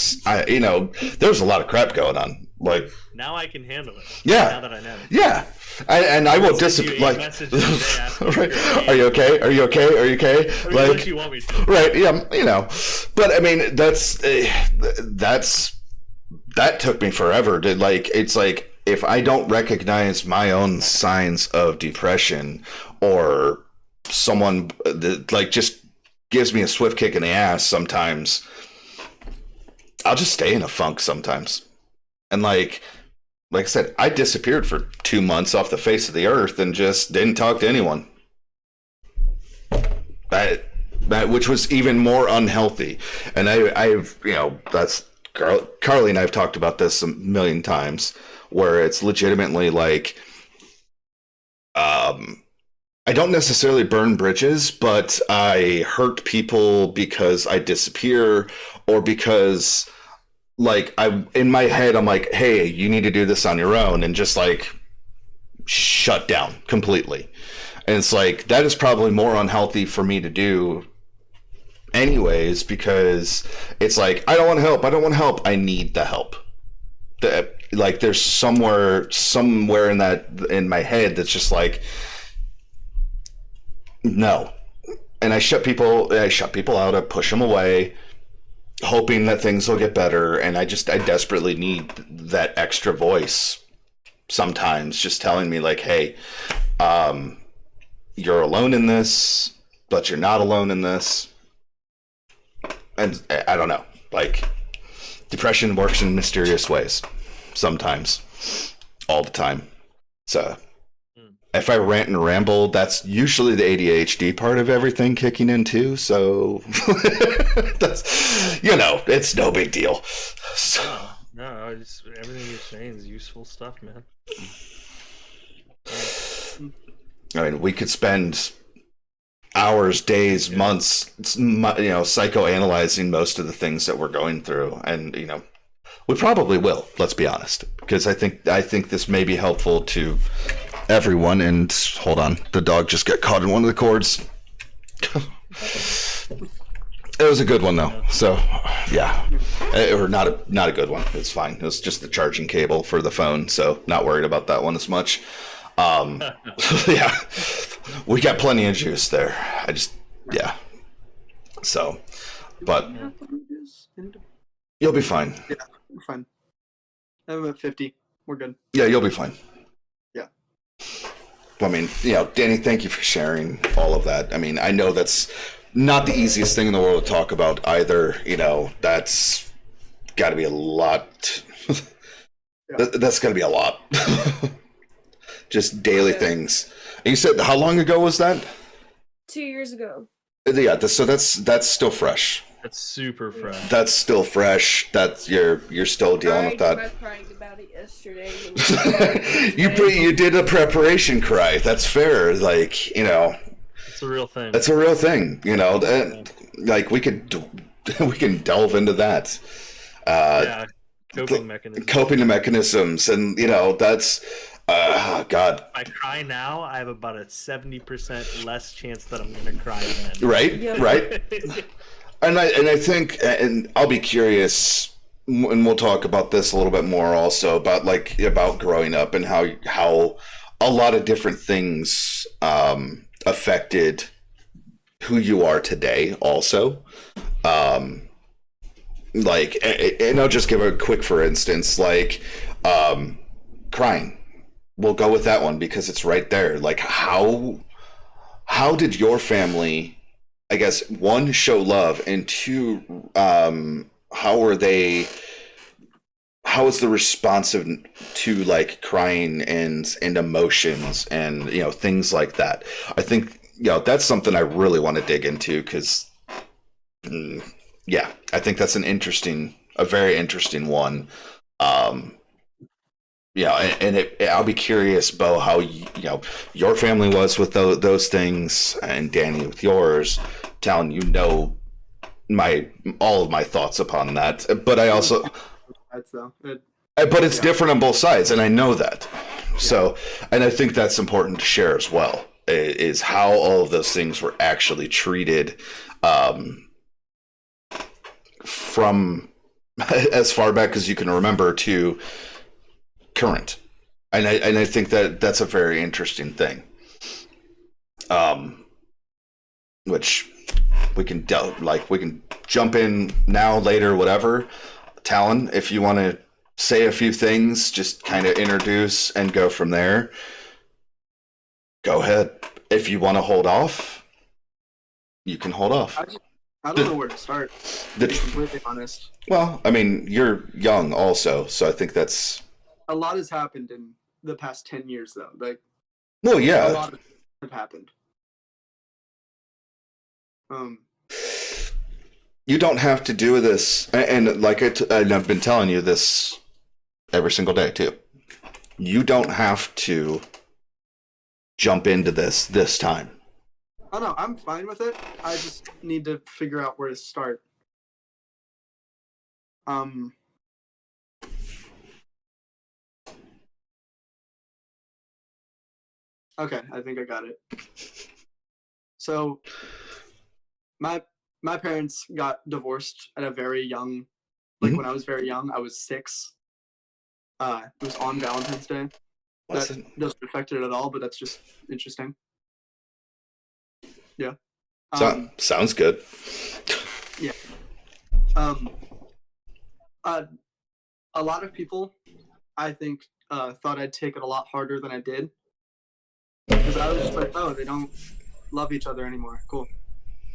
you know, there's a lot of crap going on. Like, Now I can handle it. Yeah. Now that I know. yeah. And I will disappear. Like, right? Are you okay? Are you okay? Are you okay? I mean, Like, what you want me to? right? Yeah, you know. But I mean, that took me forever to, like, it's like, if I don't recognize my own signs of depression, or someone that, like, just gives me a swift kick in the ass sometimes, I'll just stay in a funk sometimes. And like I said, I disappeared for 2 months off the face of the earth and just didn't talk to anyone. which was even more unhealthy. And I've that's Carly and I've talked about this a million times, where it's legitimately like, I don't necessarily burn bridges, but I hurt people because I disappear, or because like I in my head I'm like, hey, you need to do this on your own, and just like shut down completely. And it's like, that is probably more unhealthy for me to do anyways, because it's like, I don't want to help, I need the help. Like there's somewhere in that, in my head, that's just like, no. And I shut people out, I push them away, hoping that things will get better. And I desperately need that extra voice sometimes, just telling me like, hey, you're alone in this, but you're not alone in this. And I don't know, like, depression works in mysterious ways sometimes, all the time. So if I rant and ramble, that's usually the ADHD part of everything kicking in too. So that's, it's no big deal. So, No, everything you're saying is useful stuff, man. I mean, we could spend hours, days, months, psychoanalyzing most of the things that we're going through, and we probably will. Let's be honest, because I think this may be helpful to everyone. And hold on, the dog just got caught in one of the cords. It was a good one though, so yeah, or not a good one. It's fine. It was just the charging cable for the phone, so not worried about that one as much. Yeah, we got plenty of juice there. So, but you'll be fine. Yeah, we're fine. I'm at 50. We're good. Yeah, you'll be fine. Yeah. I mean, Danny, thank you for sharing all of that. I mean, I know that's not the easiest thing in the world to talk about either. That's got to be a lot. That's got to be a lot. Just daily things. And you said, how long ago was that? 2 years ago. Yeah, so that's still fresh. That's super fresh. That's still fresh. That's you're still dealing with that. I cried about it yesterday. You did a preparation cry. That's fair. Like, it's a real thing. It's a real thing. Like we can delve into that. Coping mechanisms. Coping mechanisms, and that's. God. If I cry now, I have about a 70% less chance that I'm going to cry then. Right, Yep. right. And I think, and I'll be curious, and we'll talk about this a little bit more also, about growing up and how a lot of different things affected who you are today also. And I'll just give a quick for instance, crying. We'll go with that one because it's right there. Like, how did your family, I guess, one, show love, and two, how was the response to like crying and emotions and things like that? I think that's something I really want to dig into, because I think that's a very interesting one. I'll be curious, Bo, how your family was with those things, and Danny with yours. Talon, all of my thoughts upon that. But I also, but it's different on both sides, and I know that. So, and I think that's important to share as well, is how all of those things were actually treated, from as far back as you can remember to current. And I think that's a very interesting thing, which we can jump in now, later, whatever. Talon, if you want to say a few things, just kind of introduce and go from there, go ahead. If you want to hold off, you can hold off. I don't know where to start, to be completely honest. Well, I mean, you're young also, so I think that's... A lot has happened in the past 10 years, though. Well, yeah. A lot have happened. You don't have to do this, and like and I've been telling you this every single day too. You don't have to jump into this time. Oh no, I'm fine with it. I just need to figure out where to start. Okay, I think I got it. So my parents got divorced at a very young, like when I was very young, I was 6. It was on Valentine's Day. What's That it? doesn't affect it at all, but that's just interesting. Yeah. Sounds good. A lot of people, I think, thought I'd take it a lot harder than I did. Because I was just like, oh, they don't love each other anymore. Cool.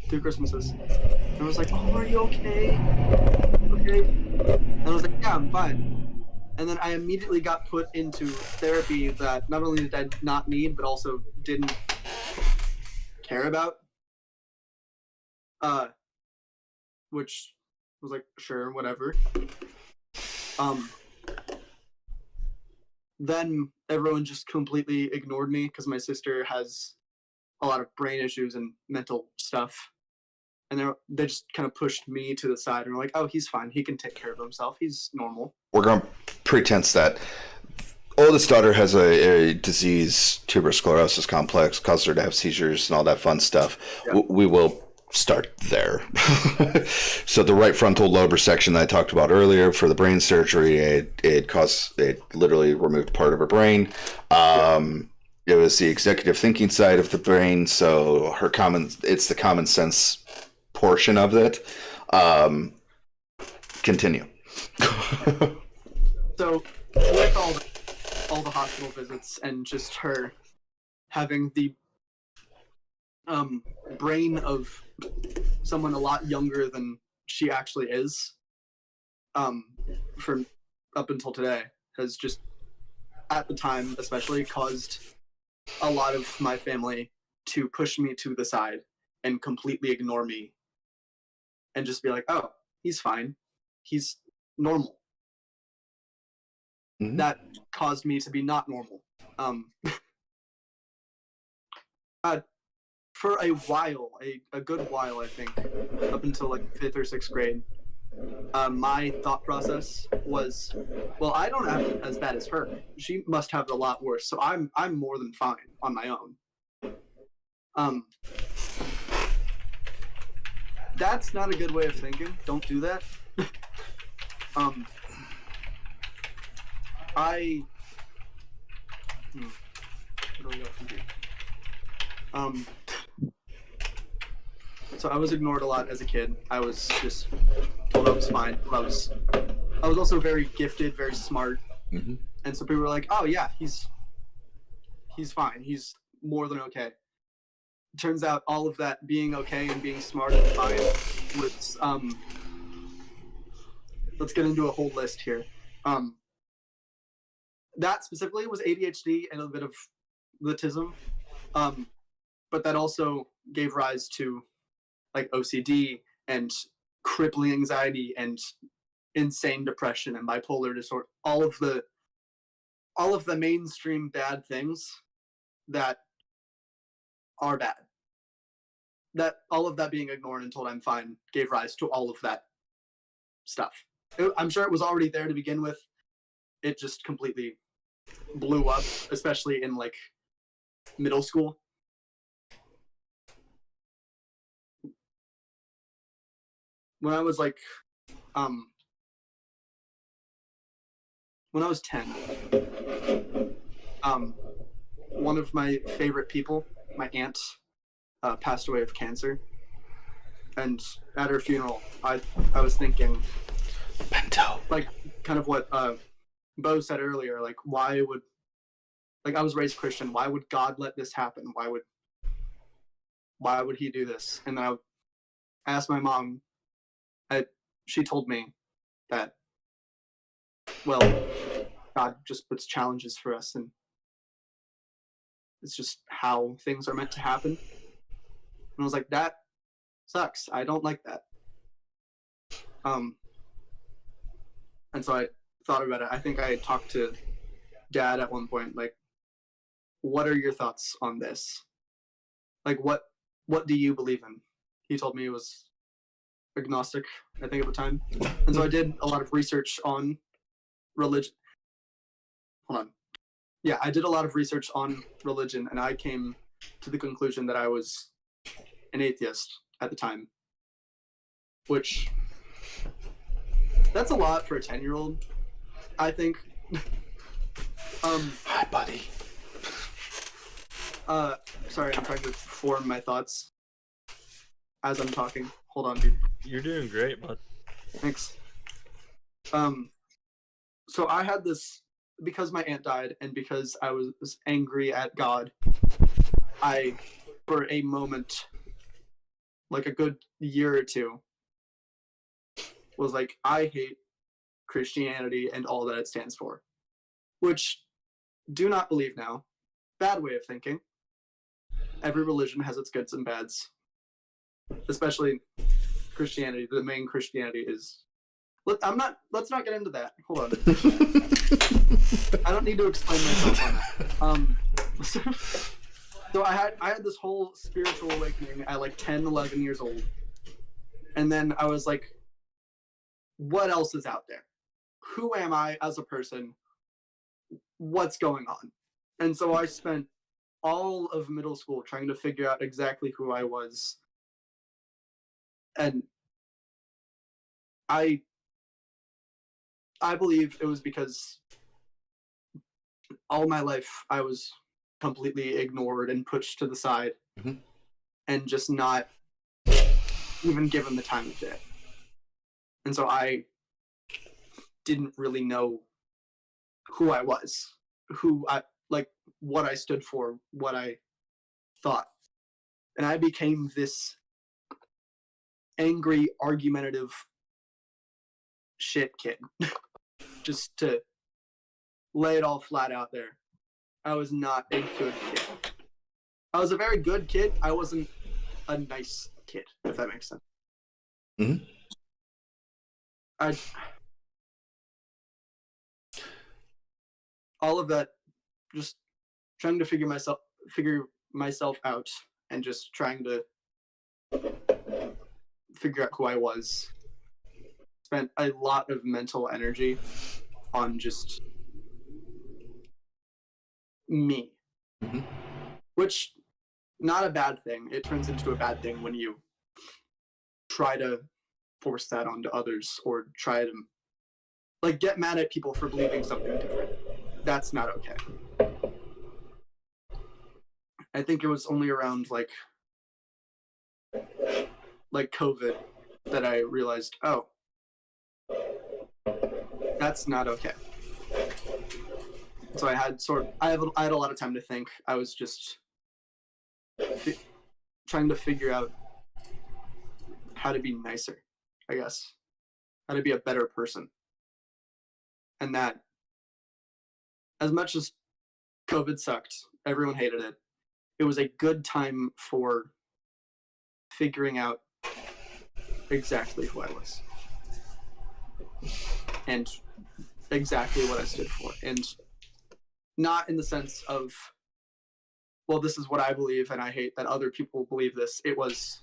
2 Christmases. And I was like, oh, are you okay? Okay. And I was like, yeah, I'm fine. And then I immediately got put into therapy that not only did I not need, but also didn't care about. Which was like, sure, whatever. Then everyone just completely ignored me because my sister has a lot of brain issues and mental stuff. And they just kind of pushed me to the side and were like, oh, he's fine. He can take care of himself. He's normal. We're going to pretense that oldest daughter has a disease, tuberous sclerosis complex, causes her to have seizures and all that fun stuff. Yeah. We will start there. So the right frontal lobe resection that I talked about earlier for the brain surgery, it literally removed part of her brain. It was the executive thinking side of the brain, so it's the common sense portion of it. Continue. So with all the hospital visits and just her having the brain of someone a lot younger than she actually is, from up until today, has just, at the time especially, caused a lot of my family to push me to the side and completely ignore me and just be like, oh, he's fine. He's normal. Mhm. That caused me to be not normal. For a while, a good while, I think, up until like 5th or 6th grade, my thought process was, well, I don't have it as bad as her. She must have it a lot worse. So I'm more than fine on my own. That's not a good way of thinking. Don't do that. Where do we go from here? So I was ignored a lot as a kid. I was just told I was fine. I was also very gifted, very smart, Mhm. and so people were like, "Oh yeah, he's fine. He's more than okay." Turns out all of that being okay and being smart and fine was let's get into a whole list here. That specifically was ADHD and a bit of autism, but that also gave rise to like OCD and crippling anxiety and insane depression and bipolar disorder. All of the mainstream bad things that are bad. That all of that being ignored and told I'm fine gave rise to all of that stuff. I'm sure it was already there to begin with. It just completely blew up, especially in like middle school. When I was like, when I was 10, one of my favorite people, my aunt, passed away of cancer. And at her funeral, I was thinking, Bento. like, kind of what Bo said earlier, like, why would, like, I was raised Christian, why would God let this happen? Why would he do this? And then I asked my mom, she told me that, well, God just puts challenges for us, and it's just how things are meant to happen. And I was like, that sucks. I don't like that. And so I thought about it. I think I talked to Dad at one point, like, what are your thoughts on this? Like, what do you believe in? He told me he was agnostic, I think, at the time. And so I did a lot of research on religion. Hold on. Yeah, I did a lot of research on religion, and I came to the conclusion that I was an atheist at the time. Which, that's a lot for a 10-year-old, I think. Hi, buddy. Sorry, I'm trying to form my thoughts as I'm talking. Hold on, dude. You're doing great, bud. Thanks. So I had this, because my aunt died and because I was angry at God, I, for a moment, like a good year or two, was like, I hate Christianity and all that it stands for. Which, do not believe now. Bad way of thinking. Every religion has its goods and bads. Especially Christianity. The main Christianity is... Let's not get into that. Hold on. I don't need to explain myself on that. So I had this whole spiritual awakening at like 10, 11 years old. And then I was like, what else is out there? Who am I as a person? What's going on? And so I spent all of middle school trying to figure out exactly who I was. And I believe it was because all my life I was completely ignored and pushed to the side, and just not even given the time of day. And so I didn't really know who I was, what I stood for, what I thought. And I became this angry, argumentative shit kid. Just to lay it all flat out there. I was not a good kid. I was a very good kid. I wasn't a nice kid, if that makes sense. Mm-hmm. All of that, just trying to figure myself out and just trying to figure out who I was. Spent a lot of mental energy on just me. Which, not a bad thing. It turns into a bad thing when you try to force that onto others or try to get mad at people for believing something different. That's not okay. I think it was only around like COVID that I realized, oh, that's not okay. So I had a lot of time to think. I was just trying to figure out how to be nicer, I guess. How to be a better person. And that, as much as COVID sucked, everyone hated it, it was a good time for figuring out exactly who I was. And exactly what I stood for. And not in the sense of, well, this is what I believe and I hate that other people believe this. It was,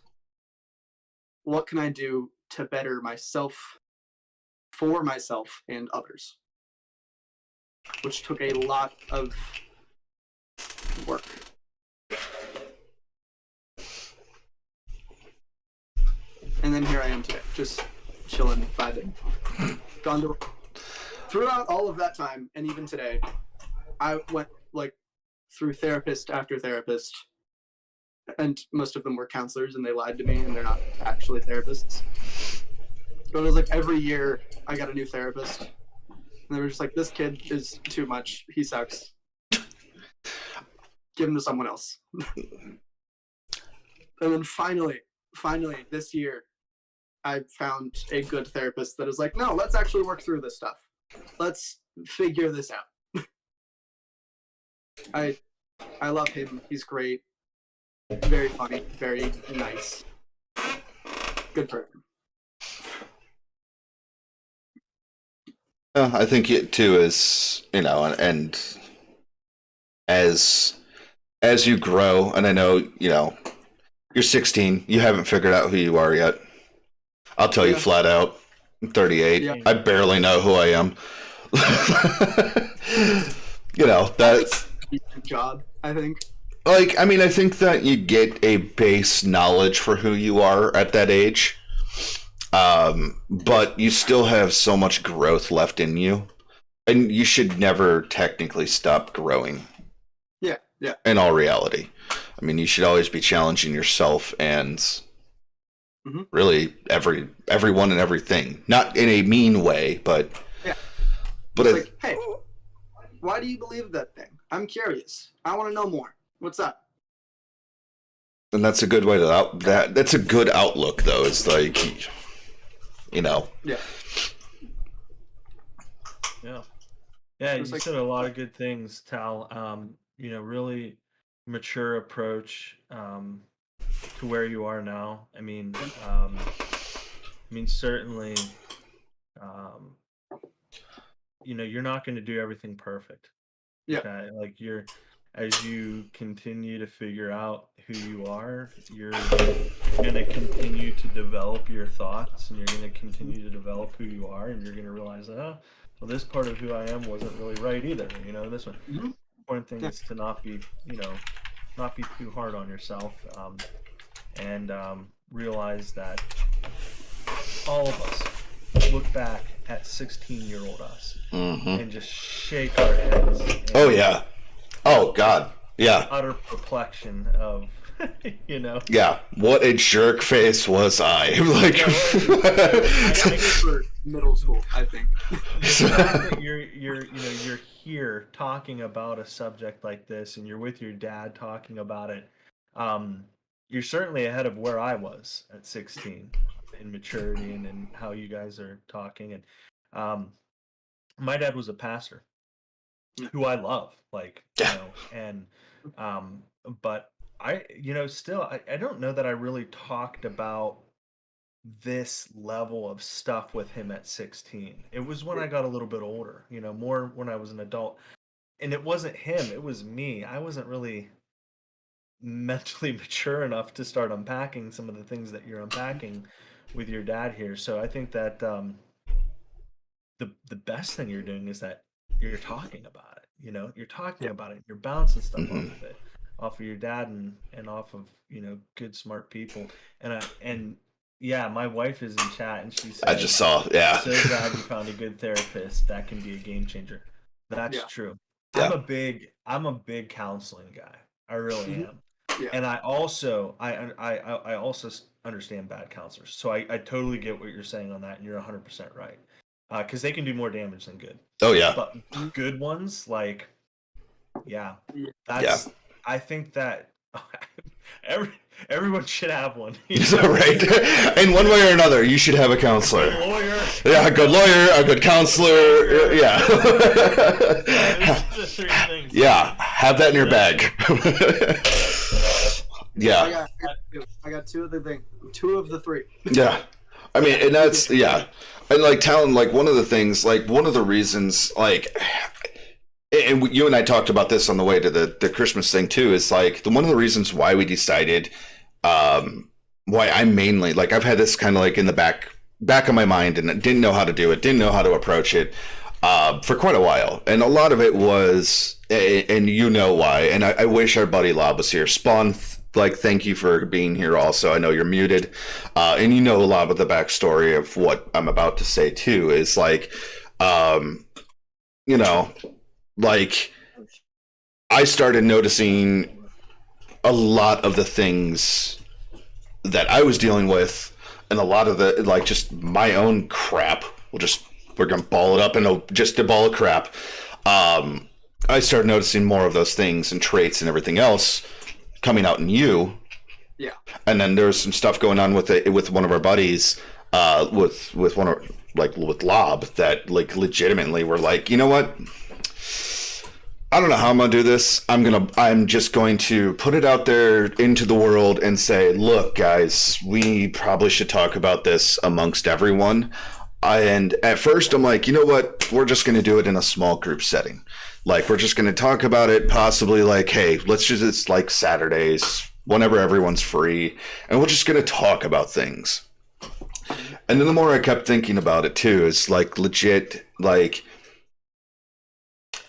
what can I do to better myself, for myself and others? Which took a lot of work. And then here I am today, just chilling, vibing. Throughout all of that time, and even today, I went through therapist after therapist, and most of them were counselors, and they lied to me, and they're not actually therapists. But it was like every year I got a new therapist, and they were just like, this kid is too much, he sucks. Give him to someone else. And then finally, this year, I found a good therapist that is like, no, let's actually work through this stuff. Let's figure this out. I love him. He's great. Very funny. Very nice. Good person. I think it too is, and as you grow, and I know, you're 16, you haven't figured out who you are yet. I'll tell you Yeah. flat out, I'm 38. Yeah. I barely know who I am. That's Good job, I think. like, I mean, I think that you get a base knowledge for who you are at that age. But you still have so much growth left in you. And you should never technically stop growing. Yeah, yeah. In all reality, I mean, you should always be challenging yourself and Mhm. really everyone and everything, not in a mean way, but Yeah. but It's like, hey, why do you believe that thing? I'm curious. I want to know more. What's up? and that's a good way to that's a good outlook though. It's like, Yeah. Yeah, It's you like- said a lot of good things, Tal. Really mature approach to where you are now. I mean, certainly, you're not going to do everything perfect. Yeah. Okay? Like as you continue to figure out who you are, you're going to continue to develop your thoughts, and you're going to continue to develop who you are, and you're going to realize that, well, this part of who I am wasn't really right either. This one. Mhm. Important thing Yeah. is to not be too hard on yourself, and realize that all of us look back at 16-year-old us mhm. and just shake our heads. And Oh yeah, oh god, yeah. utter perplexion of, Yeah, what a jerk face was I. Like, I think for middle school, I think. the fact that you're here talking about a subject like this, and you're with your dad talking about it. You're certainly ahead of where I was at 16 in maturity and in how you guys are talking. And my dad was a pastor who I love, and but I don't know that I really talked about this level of stuff with him at 16. It was when I got a little bit older, more when I was an adult. And it wasn't him, it was me. I wasn't really mentally mature enough to start unpacking some of the things that you're unpacking with your dad here. So I think that the best thing you're doing is that you're talking about it. You're talking about it. You're bouncing stuff off of your dad and off of good smart people. And yeah, my wife is in chat, and she said, I just saw, yeah. so glad you found a good therapist. That can be a game changer. That's Yeah. true. Yeah. I'm a big counseling guy. I really Mhm. am. Yeah. And I also understand bad counselors. So I totally get what you're saying on that, and you're 100% right. Because they can do more damage than good. Oh yeah. But good ones, like, yeah, Yeah. that's. I think that everyone should have one. Right. In one way or another, you should have a counselor. A lawyer. Yeah, a good lawyer, a good counselor. Yeah. These are the three things. Yeah, have that in your bag. Yeah, I got two of the three. yeah. I mean, and that's, yeah. And like Talon, like one of the things, like one of the reasons, like, and you and I talked about this on the way to the Christmas thing too, is like one of the reasons why we decided, why I mainly, like I've had this kind of like in the back of my mind and didn't know how to do it, didn't know how to approach it, for quite a while. And a lot of it was, and you know why, and I wish our buddy Lob was here. Spawn, like, thank you for being here also. I know you're muted. And you know a lot of the backstory of what I'm about to say too, is like, like I started noticing a lot of the things that I was dealing with, and a lot of the, like, just my own crap. We're gonna ball it up into just a ball of crap. I started noticing more of those things and traits and everything else coming out in you. Yeah. And then there was some stuff going on with one of our buddies, with Lob, that like legitimately were like, you know what? I don't know how I'm gonna do this. I'm just going to put it out there into the world and say, look, guys, we probably should talk about this amongst everyone. and at first I'm like, you know what? We're just going to do it in a small group setting. Like, we're just going to talk about it, possibly like, hey, let's just, it's like Saturdays, whenever everyone's free, and we're just going to talk about things. And then the more I kept thinking about it too, is like legit, like,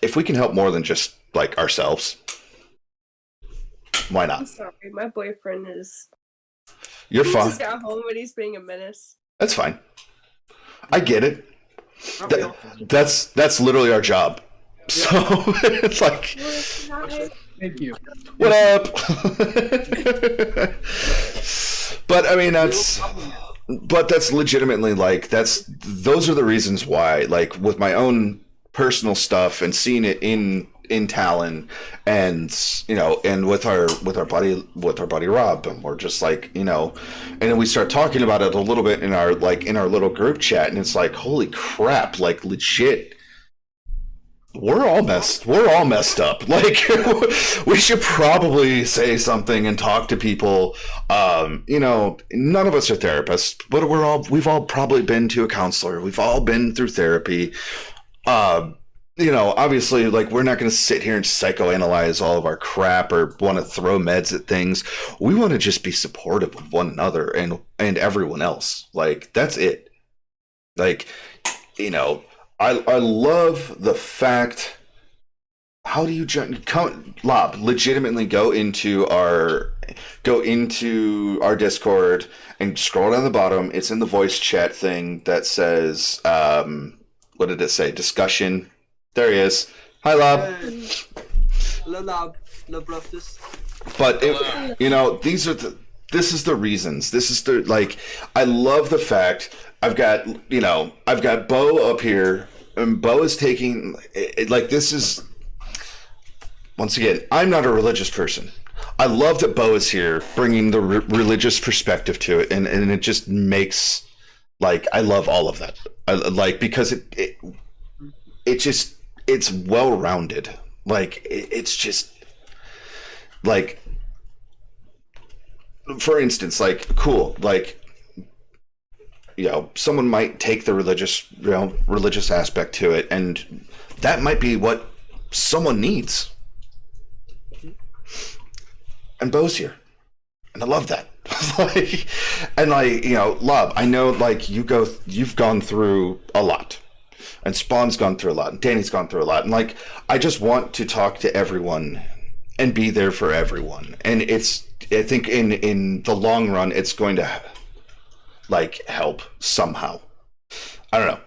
if we can help more than just like ourselves, why I'm not? sorry, my boyfriend is. You're He fine. just got home and he's being a menace. That's fine. I get it. Aren't we all? That's literally our job. So it's like, Thank you. what up? But I mean, that's legitimately like, those are the reasons why, like, with my own personal stuff and seeing it in Talon, and you know, and with our buddy Rob, and we're just like, you know, and then we start talking about it a little bit in our little group chat, and it's like, holy crap, like, legit, we're all messed up. Like, we should probably say something and talk to people. You know, none of us are therapists, but we've all probably been to a counselor. We've all been through therapy. You know, obviously, like, we're not going to sit here and psychoanalyze all of our crap or want to throw meds at things. We want to just be supportive of one another and everyone else. Like, that's it. Like, you know, I love the fact. How do you Lob, legitimately go into our Discord and scroll down the bottom. It's in the voice chat thing that says, what did it say? Discussion. There he is. Hi, Lob. Love this. But you know, this is the reasons. This is the, like, I love the fact I've got Bo up here, and Bo is taking it, like, this is, once again, I'm not a religious person. I love that Bo is here bringing the religious perspective to it, and it just makes, like, I love all of that. I like, because it just, it's well rounded. Like, it's just, like, for instance, like, cool, like, you know, someone might take the religious aspect to it, and that might be what someone needs. And Bo's here, and I love that. Like, and, like, you know, Lob, I know, like, you've gone through a lot, and Spawn's gone through a lot, and Danny's gone through a lot, and, like, I just want to talk to everyone and be there for everyone, and I think in the long run, it's going to, like, help somehow. I don't know.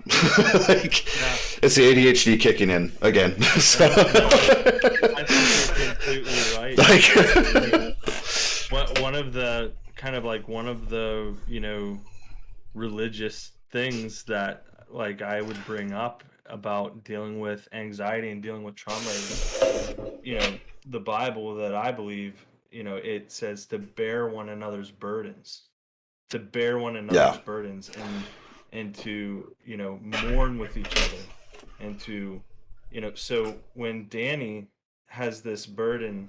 Like, Yeah. it's the ADHD kicking in again. So, I think you're completely right. like, One of the you know, religious things that, like, I would bring up about dealing with anxiety and dealing with trauma is, you know, the Bible, that I believe, you know, it says to bear one another's burdens, burdens, and to, you know, mourn with each other, and to, you know, so when Danny has this burden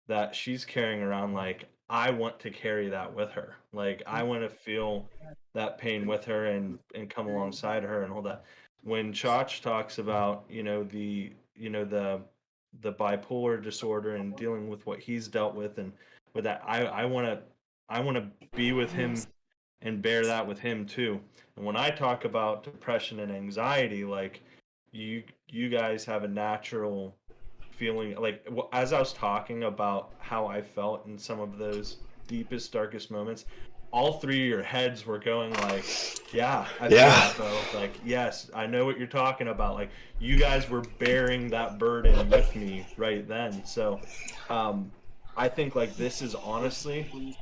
that she's carrying around, like, I want to carry that with her. Like, I want to feel that pain with her and come alongside her and hold that. When Chach talks about, you know, the bipolar disorder and dealing with what he's dealt with, and with that, I want to be with him and bear that with him too. And when I talk about depression and anxiety, like, you guys have a natural feeling, like, as I was talking about how I felt in some of those deepest, darkest moments, all three of your heads were going, like, yeah, I feel that, though. Like, yes, I know what you're talking about. Like, you guys were bearing that burden with me right then. So I think, like, this is honestly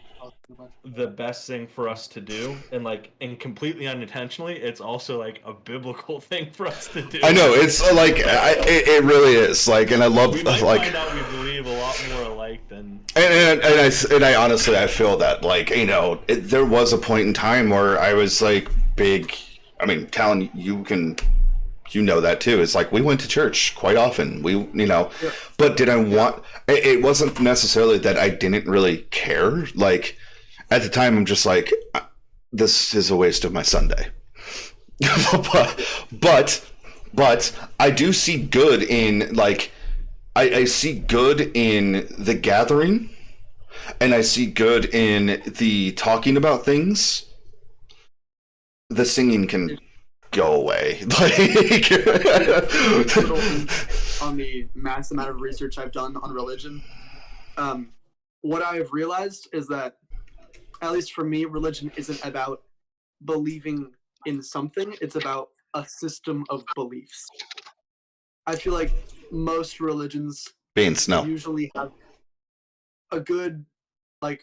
the best thing for us to do, and, like, and completely unintentionally, it's also, like, a biblical thing for us to do. I know, it's like, it really is, like, and I love, We might like, find out we believe a lot more alike than. and I honestly, I feel that, like, you know, there was a point in time where I was, like, big. I mean, Talon, you know that too. It's like, we went to church quite often. We, you know, Yeah. but did I want? It wasn't necessarily that I didn't really care. Like, at the time, I'm just like, this is a waste of my Sunday. but I do see good in like I see good in the gathering, and I see good in the talking about things. The singing can go away. Like On the max amount of research I've done on religion, what I have realized is that, at least for me, religion isn't about believing in something. It's about a system of beliefs. I feel like most religions Beans, no. usually have a good, like,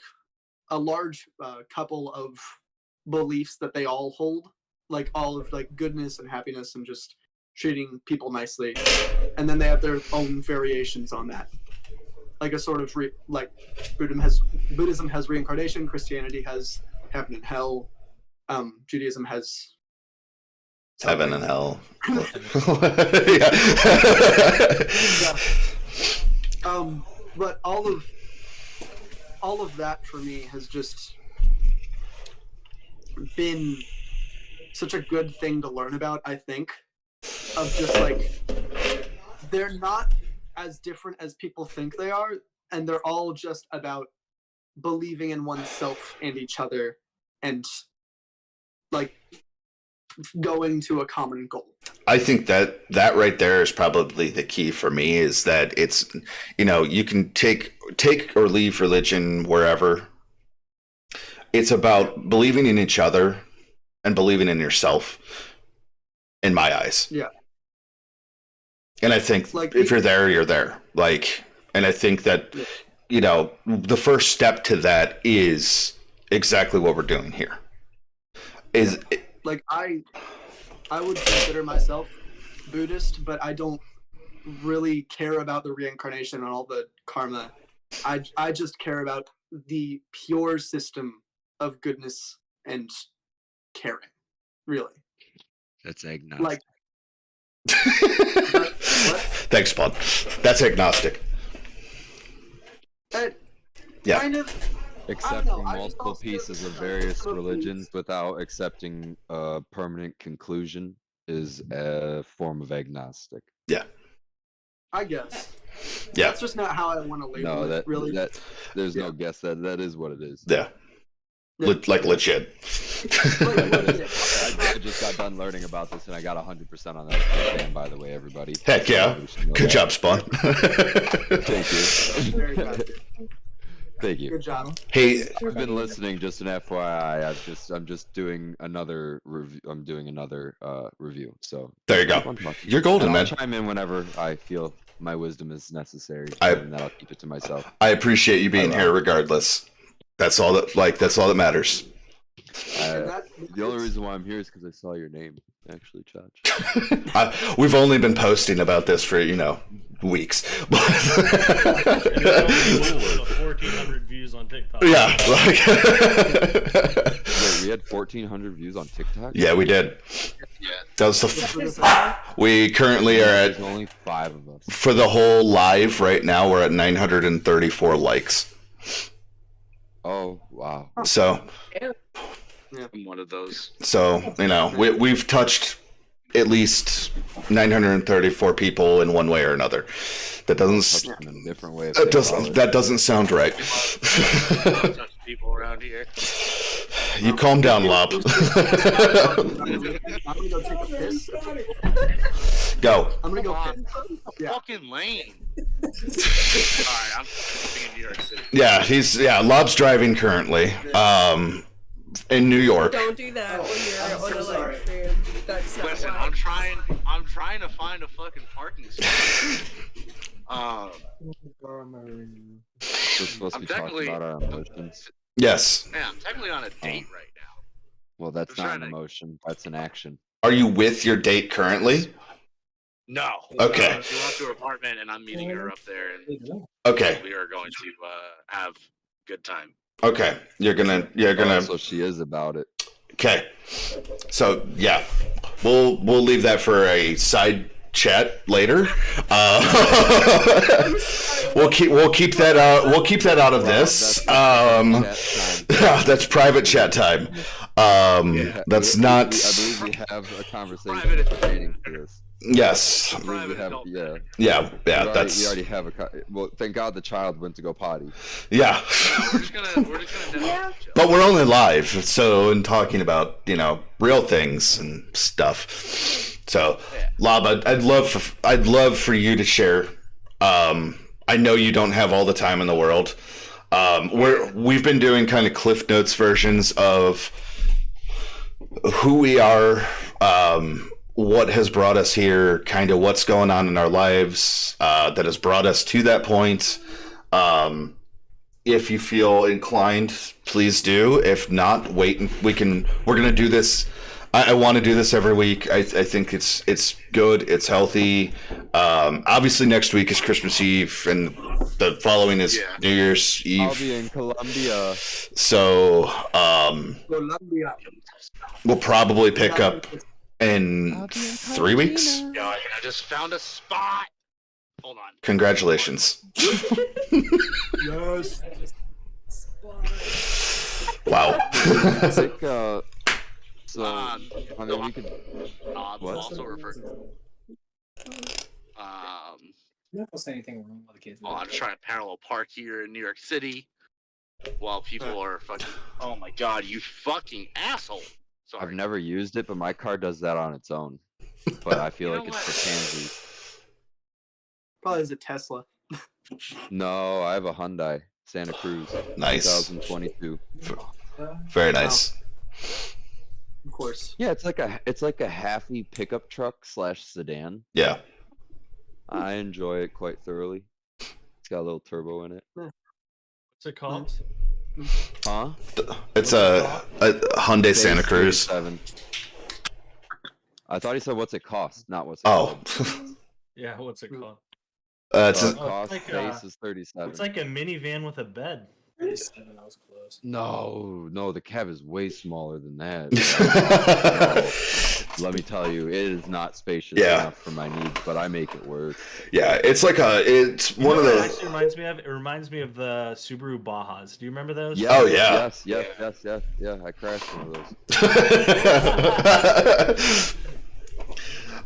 a large couple of beliefs that they all hold, like all of like goodness and happiness and just treating people nicely, and then they have their own variations on that, like a sort of like Buddhism has reincarnation, Christianity has heaven and hell, Judaism has Heaven and hell. Yeah. Yeah. But all of that for me has just been such a good thing to learn about, I think, of just like they're not as different as people think they are, and they're all just about believing in oneself and each other and like going to a common goal. I think that right there is probably the key for me, is that it's, you know, you can take or leave religion wherever. It's about believing in each other and believing in yourself, in my eyes. Yeah. And I think Like, if you're there, you're there. Like, and I think that, you know, the first step to that is exactly what we're doing here. Is like I would consider myself Buddhist, but I don't really care about the reincarnation and all the karma. I just care about the pure system of goodness and caring. Really. That's agnostic. Like Thanks, Spawn. That's agnostic. Yeah. kind of Accepting know, I just multiple also- pieces of various religions without accepting a permanent conclusion is a form of agnostic. I guess. Yeah. That's just not how I want to label No, it, that really. that there's no guess, that is what it is. Yeah. Yeah. Like legit. I just got done learning about this, and I got 100% on that stand, by the way, everybody. Heck yeah. Everybody should know Good that. job, Spawn. Thank Very you. good. Thank you. Good job. Hey, I've been listening. Just an FYI. I'm just doing another review. I'm doing another review. So there you go. You're golden, And I'll man. chime in whenever I feel my wisdom is necessary, I- and then I'll keep it to myself. I appreciate you being I here regardless. That's all that matters. And that- The only reason why I'm here is because I saw your name, actually, Chach. We've only been posting about this for, you know, weeks. And it's only 1,400 views on TikTok. Yeah. Wait, we had 1,400 views on TikTok? Yeah, we did. Yeah. That was we currently are There's at, only 5 of us. for the whole live right now, we're at 934 likes. Oh, wow. So, I'm one of those. you know, we've touched at least 934 people in one way or another. That doesn't Touched in a different way. Of that doesn't sound right. Touch people around here. You calm down, Lob. I'm gonna go take a piss. Go. I'm gonna go piss. Yeah. Fucking lame. Alright, I'm living in New York City. Lob's driving currently. In New York. Don't do that when you're on a live stream. That's not Listen, why. I'm trying to find a fucking parking spot. We're supposed to I'm be talking technically- about our emotions. Yes. Yeah, I'm technically on a date right now. Well, that's I'm not an trying to- emotion. That's an action. Are you with your date currently? No. Okay. She went to her apartment and I'm meeting her up there and Okay. we are going to have a good time. Okay. You're gonna. So she is about it. Okay. So yeah, we'll leave that for a side chat later. We'll keep that out. We'll keep that out of this. That's private chat time. That's private chat time. That's I not. believe we have a conversation Private- pertaining to this. Yes. I believe we Private have, adult. yeah. Yeah. Yeah. We That's. already have a. Well, thank God the child went to go potty. Yeah. We're just gonna Yeah. But we're only live, so in talking about real things and stuff. So, Lob, I'd love for you to share. I know you don't have all the time in the world. We've been doing kind of Cliff Notes versions of who we are, what has brought us here, kind of what's going on in our lives that has brought us to that point. If you feel inclined, please do. If not, wait. We're gonna do this. I want to do this every week. I think it's good. It's healthy. Obviously, next week is Christmas Eve, and the following is Yeah. New Year's I'll Eve. be in Colombia. So Colombia. we'll probably pick up in 3 weeks. Yo, I just found a spot. Hold on. Congratulations! Yes. Wow. I think, so, I mean, no, we could. What? also referred. Not gonna say anything wrong with the kids. Oh, I'm trying to parallel park here in New York City while people are fucking. Oh my god, you fucking asshole! Sorry. I've never used it, but my car does that on its own. But I feel You like know it's what? for pansy. Probably is a Tesla. No, I have a Hyundai Santa Cruz, Nice. 2022. Very nice. Of course. Yeah, it's like a halfy pickup truck / sedan. Yeah. I enjoy it quite thoroughly. It's got a little turbo in it. What's it called? Huh? It's a Hyundai Santa Base Cruz. 37. I thought he said what's it cost, not what's it Oh. called. Yeah, what's it called? It's Uh, a, cost like, base is 37. It's like a minivan with a bed. 37, I was close. No, the cab is way smaller than that. Let me tell you, it is not spacious Yeah. enough for my needs, but I make it work. yeah, it's one You of know what it the. actually reminds me of? It reminds me of the Subaru Bajas. Do you remember those? Yes, Oh, yeah. Yes. Yeah, I crashed one of those.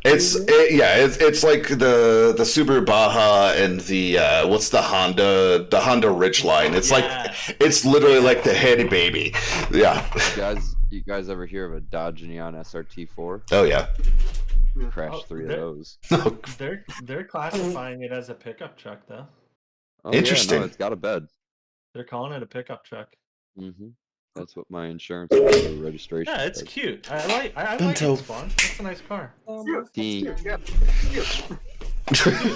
It's like the Subaru Baja and the what's the Honda Ridgeline. It's like it's literally like the heady baby. Yeah. You guys ever hear of a Dodge Neon SRT4? Oh yeah. Crashed Oh, 3 of there- those. They're classifying it as a pickup truck though. Oh, Interesting. Yeah, no, it's got a bed. They're calling it a pickup truck. hmm That's what my insurance or registration Yeah, it's says. cute. I like Bento. it, Spawn. That's a nice car. Ding. Yeah.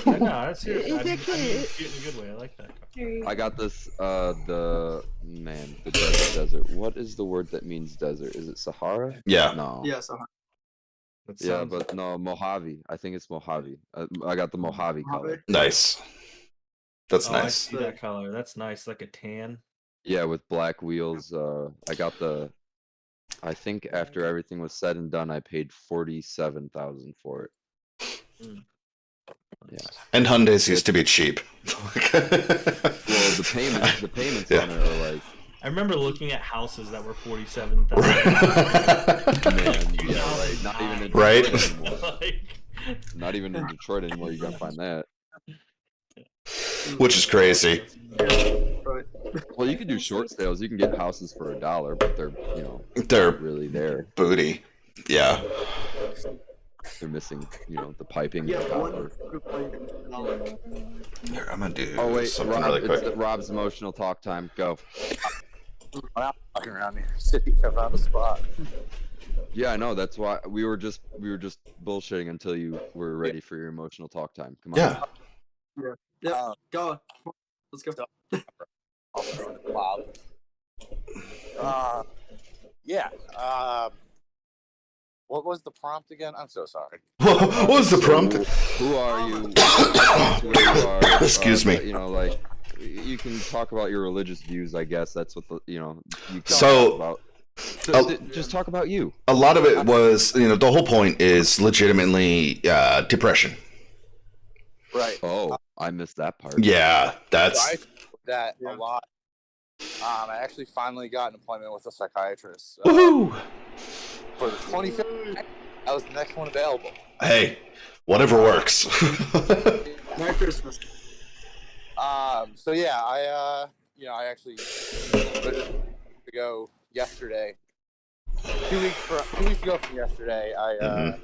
I know, that's serious. I mean cute in a good way. I like that car. I got this, the desert. What is the word that means desert? Is it Sahara? Yeah. No. Yes. That Yeah, sounds- but no, Mojave. I think it's Mojave. I got the Mojave color. Nice. That's Oh, I nice. see that color. That's nice, like a tan. Yeah, with black wheels. I got the. I think after everything was said and done, I paid 47,000 for it. Yeah. And Hyundai's used to be cheap. Well, the payments Yeah. on it are like, I remember looking at houses that were 47,000. man, yeah, right. Not even in Detroit Right? anymore. Like, Not even in Detroit anymore. You gotta find that. Which is crazy. Right. Well, you can do short sales. You can get houses for $1, but they're They're not really there. booty. Yeah. They're missing the piping. Yeah, and the one copper. group like, Here, I'm gonna do Oh wait, something Rob, really quick. it's Rob's emotional talk time. Go. I'm walking around New York City. I found a spot. Yeah, I know. That's why we were just bullshitting until you were ready for your emotional talk time. Come on. Yeah. yeah, go. Let's go. I'll throw it to Bob. Yeah. What was the prompt again? I'm so sorry. What was the prompt? Who are you? Where you are, Excuse me. Like you can talk about your religious views. I guess that's what you can So- talk about. Just talk about you. A lot of it was, the whole point is legitimately depression. Right. Oh, I missed that part. Yeah, I that's that Yeah. a lot. I actually finally got an appointment with a psychiatrist. Woohoo! For the 25th. That was the next one available. Hey, whatever works. Merry Christmas. So yeah, I actually registered to go yesterday. 2 weeks ago from yesterday, I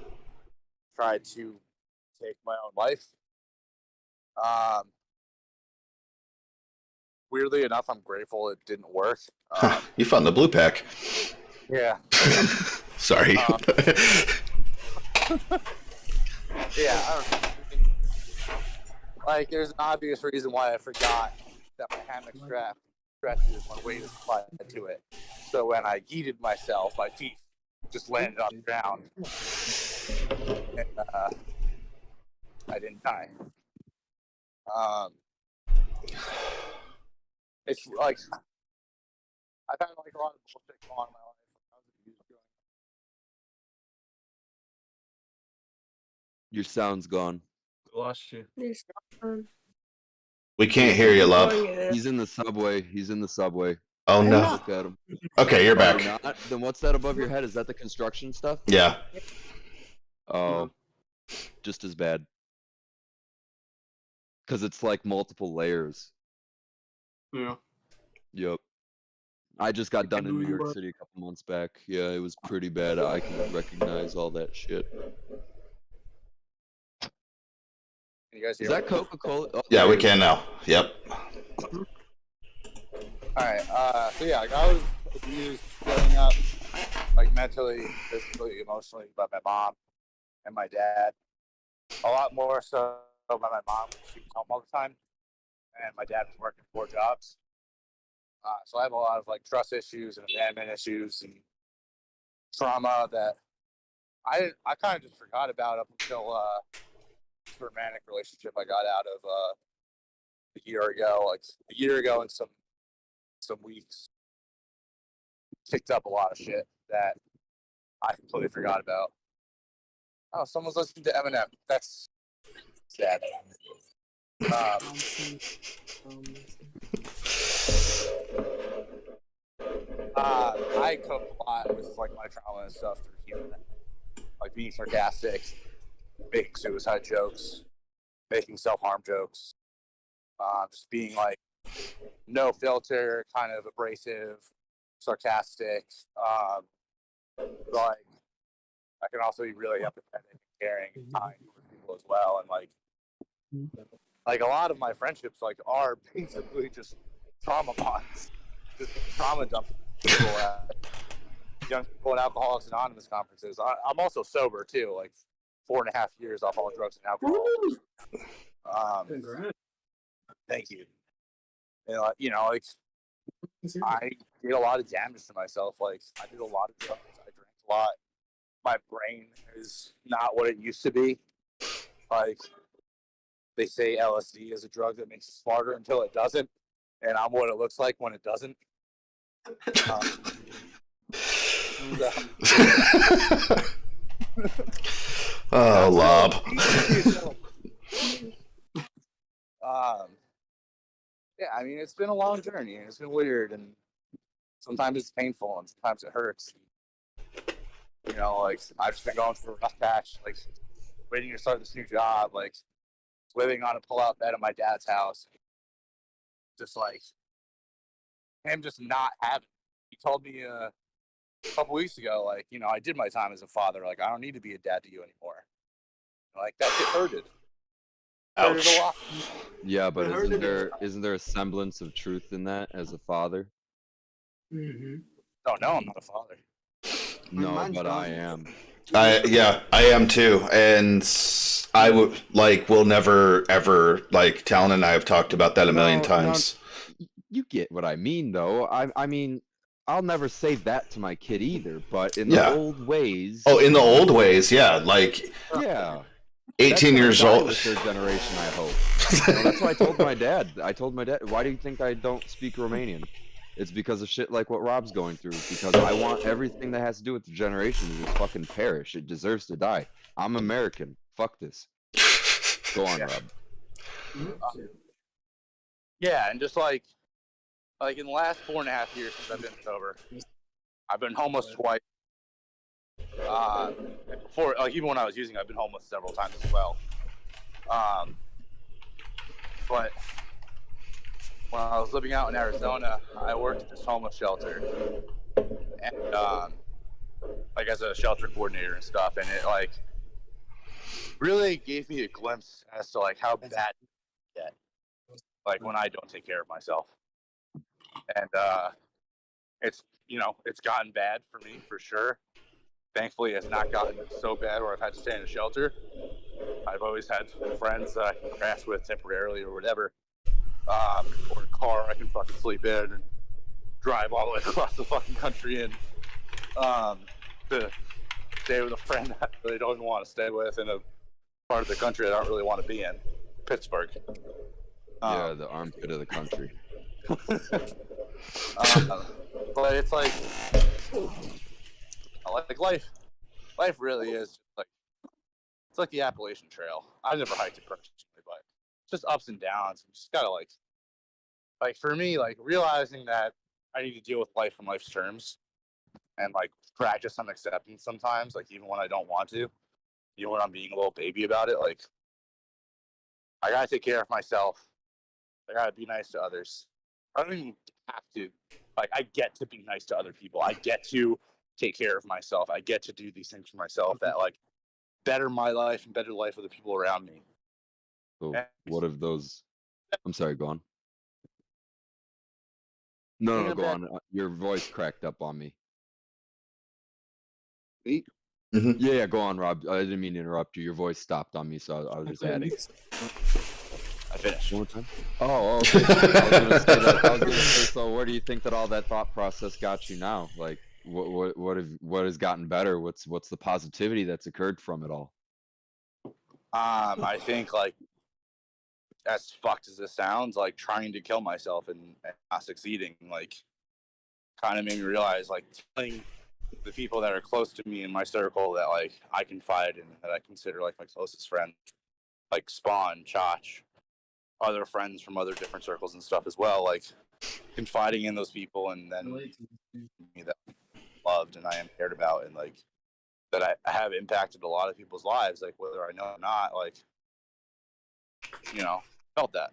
tried to take my own life. Weirdly enough, I'm grateful it didn't work. You found the blue pack. Yeah. Sorry. Yeah, I don't know. Like, there's an obvious reason why I forgot that my hammock strap stretches when weight is applied to it. So when I yeeted myself, my feet just landed on the ground. And, I didn't die. It's like, I've had like a lot of bullshit going on in my life. I was abused growing up. Your sound's gone. Lost you. There's, We can't hear you, love. He's in the subway. He's in the subway. Oh no. Look at him. Okay, you're Oh, back. not? Then what's that above your head? Is that the construction stuff? Yeah. Oh, just as bad. Because it's like multiple layers. Yeah. Yep. I just got done in New New York York. City a couple months back. Yeah, it was pretty bad. I can recognize all that shit. Can you guys hear Is that me? Coca-Cola? Oh, Yeah, we there it can now. Yep. Alright, so yeah, like I was abused growing up, like mentally, physically, emotionally by my mom and my dad. A lot more so by my mom, she was home all the time, and my dad was working 4 jobs. So I have a lot of like trust issues and abandonment issues and trauma that I kind of just forgot about up until this romantic relationship I got out of a year ago, and some weeks. Picked up a lot of shit that I completely forgot about. Oh, someone's listening to Eminem. That's sad. I cope a lot with like my trauma and stuff through humor, like being sarcastic, making suicide jokes, making self-harm jokes, just being like no filter, kind of abrasive, sarcastic. Like I can also be really empathetic and caring and kind with people as well, and like a lot of my friendships like are basically just trauma bonds, just trauma dumping people at young people at Alcoholics Anonymous conferences. I'm also sober too, like 4.5 years off all drugs and alcohol. Thank you. And, like I did a lot of damage to myself. Like I did a lot of drugs. I drank a lot. My brain is not what it used to be. Like they say LSD is a drug that makes you smarter until it doesn't, and I'm what it looks like when it doesn't. Oh, Lob. Yeah, I mean, it's been a long journey, and it's been weird, and sometimes it's painful, and sometimes it hurts. You know, like, I've just been going through a rough patch, like, waiting to start this new job, like, living on a pull-out bed at my dad's house. Just, like, him just not having it. He told me a couple weeks ago, like, you know, I did my time as a father. Like, I don't need to be a dad to you anymore. Like, that shit hurted. Hurted a lot. Yeah, but isn't there a semblance of truth in that as a father? Oh, no, I'm not a father. No, but I am. I am too, and I will never ever like. Talon and I have talked about that a million times. You get what I mean, though. I mean, I'll never say that to my kid either. But in the old ways. Oh, in the old ways, yeah, like yeah. 18 years old. With their generation, I hope. That's what I told my dad. Why do you think I don't speak Romanian? It's because of shit like what Rob's going through. Because I want everything that has to do with the generation to just fucking perish. It deserves to die. I'm American. Fuck this. Go on, Rob. Yeah, and just like like in the last 4.5 years since I've been sober, I've been homeless twice. And before, like even when I was using, I've been homeless several times as well. But when I was living out in Arizona, I worked at this homeless shelter, and like as a shelter coordinator and stuff, and it like really gave me a glimpse as to like how bad it get, like when I don't take care of myself. And it's it's gotten bad for me for sure. Thankfully, it's not gotten so bad where I've had to stay in a shelter. I've always had friends that I can crash with temporarily or whatever, or a car I can fucking sleep in and drive all the way across the fucking country and to stay with a friend that I really don't even want to stay with in a part of the country I don't really want to be in, Pittsburgh. Yeah, the armpit of the country. But it's like life really is like, it's like the Appalachian Trail. I've never hiked it personally, but it's just ups and downs. You just gotta like for me, like realizing that I need to deal with life on life's terms and like practice some acceptance sometimes, like even when I don't want to, even when I'm being a little baby about it, like I gotta take care of myself. I gotta be nice to others. I don't even have to, like, I get to be nice to other people. I get to take care of myself. I get to do these things for myself that like better my life and better the life of the people around me. So what if those? I'm sorry. Go on. No, go on. Your voice cracked up on me. Me? Yeah, go on, Rob. I didn't mean to interrupt you. Your voice stopped on me, so I was just adding. I finished. One more time. Oh, okay. I was gonna say, so where do you think that all that thought process got you now? Like, what has gotten better? What's the positivity that's occurred from it all? I think like, as fucked as this sounds, like trying to kill myself and not succeeding, like, kind of made me realize, like, telling the people that are close to me in my circle that like I confide in, that I consider like my closest friends, like Spawn, Chach, other friends from other different circles and stuff as well, like confiding in those people, and then me that I loved and I am cared about, and like that I have impacted a lot of people's lives, like whether I know or not, like, felt that.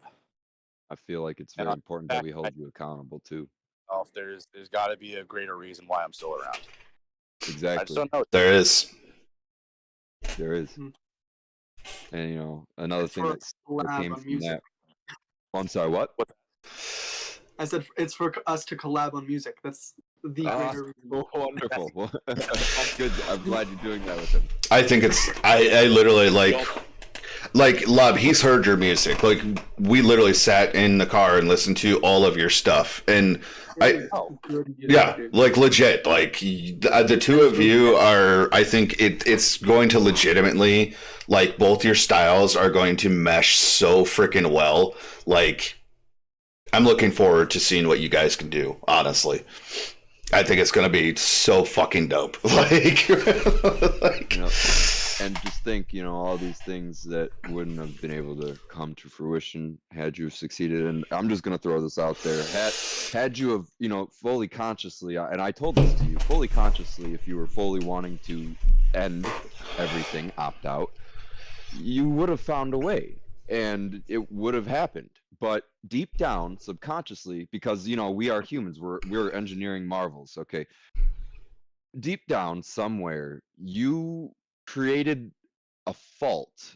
I feel like it's very important that we hold you accountable too. If there's got to be a greater reason why I'm still around. Exactly. I just don't know. There is. There is. And another thing that came from that. Oh, I'm sorry, what? I said it's for us to collab on music. That's the greater reason. Oh, wonderful. Well, good. I'm glad you're doing that with him. I think it's I literally like Lub, he's heard your music. Like we literally sat in the car and listened to all of your stuff, and like legit, like the two of you are, I think it's going to legitimately, like both your styles are going to mesh so freaking well. Like I'm looking forward to seeing what you guys can do, honestly. I think it's going to be so fucking dope. Like and just think, all these things that wouldn't have been able to come to fruition had you succeeded. And I'm just going to throw this out there. Had you have, fully consciously, and I told this to you, fully consciously, if you were fully wanting to end everything, opt out, you would have found a way and it would have happened. But deep down, subconsciously, because, we are humans, we're engineering marvels, okay? Deep down somewhere, you created a fault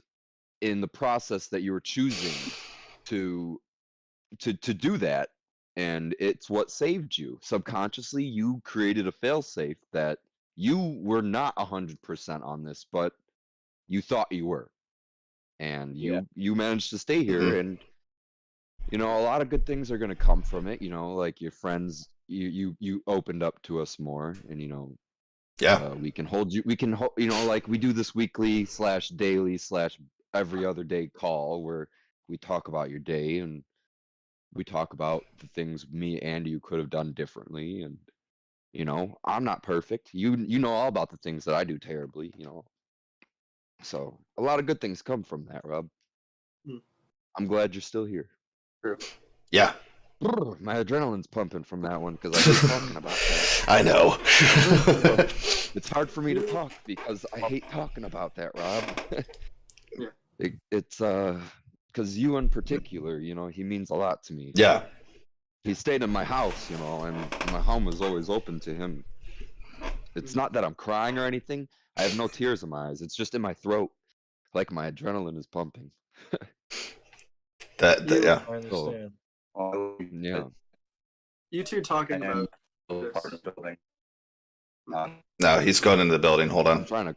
in the process that you were choosing to do that, and it's what saved you. Subconsciously, you created a failsafe that you were not 100% on this, but you thought you were, and you managed to stay here. And a lot of good things are going to come from it. Like your friends, you opened up to us more, and we can hold you. We can like we do this weekly / daily / every other day call where we talk about your day, and we talk about the things me and you could have done differently. And I'm not perfect. You know all about the things that I do terribly. So a lot of good things come from that, Rob. I'm glad you're still here. True. Yeah. My adrenaline's pumping from that one because I keep talking about that. I know. It's hard for me to talk because I hate talking about that, Rob. Yeah. It's because you in particular, you know, he means a lot to me. Yeah. He stayed in my house, you know, and my home was always open to him. It's not that I'm crying or anything. I have no tears in my eyes. It's just in my throat, like my adrenaline is pumping. Yeah. I understand. Yeah. You two talking And about apartment building. No, he's going into the building. Hold I'm on. trying to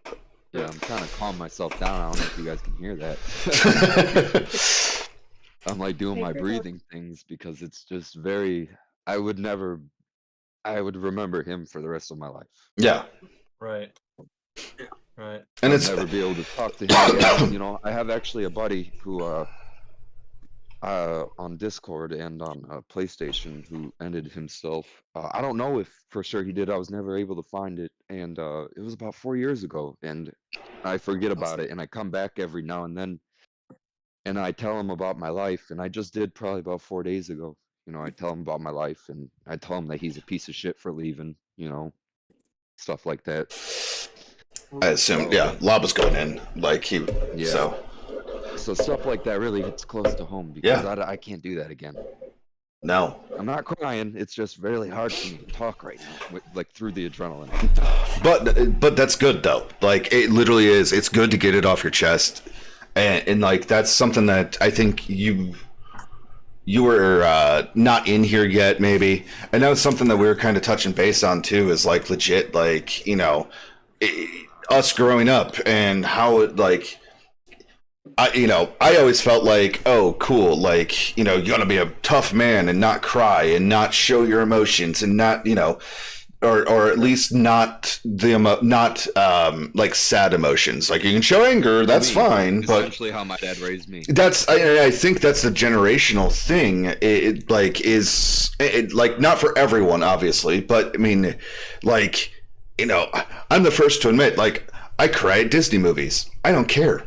calm myself down. I don't know if you guys can hear that. I'm like doing my breathing things because it's just very. I would remember him for the rest of my life. Yeah. Right. Right. And I'll it's never be able to talk to him again. You know, I have actually a buddy who on Discord and on PlayStation who ended himself. I don't know if for sure he did. I was never able to find it, and it was about 4 years ago. And I forget about it, and I come back every now and then, and I tell him about my life. And I just did probably about 4 days ago. You know, I tell him about my life, and I tell him that he's a piece of shit for leaving. You know, stuff like that. I assume, yeah, Lob was going in, like he. Yeah. So stuff like that really hits close to home because I can't do that again. No. I'm not crying. It's just really hard for me to talk right now, like through the adrenaline. But that's good though. Like it literally is. It's good to get it off your chest, and like that's something that I think you were not in here yet, maybe, and that was something that we were kind of touching base on too. Is like legit, like us growing up and how it like. I always felt like, oh, cool, like, you're gonna be a tough man and not cry and not show your emotions and not, or at least not like sad emotions. Like you can show anger, that's fine, but essentially how my dad raised me. That's I think that's the generational thing. It like not for everyone, obviously, but I mean, like, I'm the first to admit, like, I cry at Disney movies. I don't care.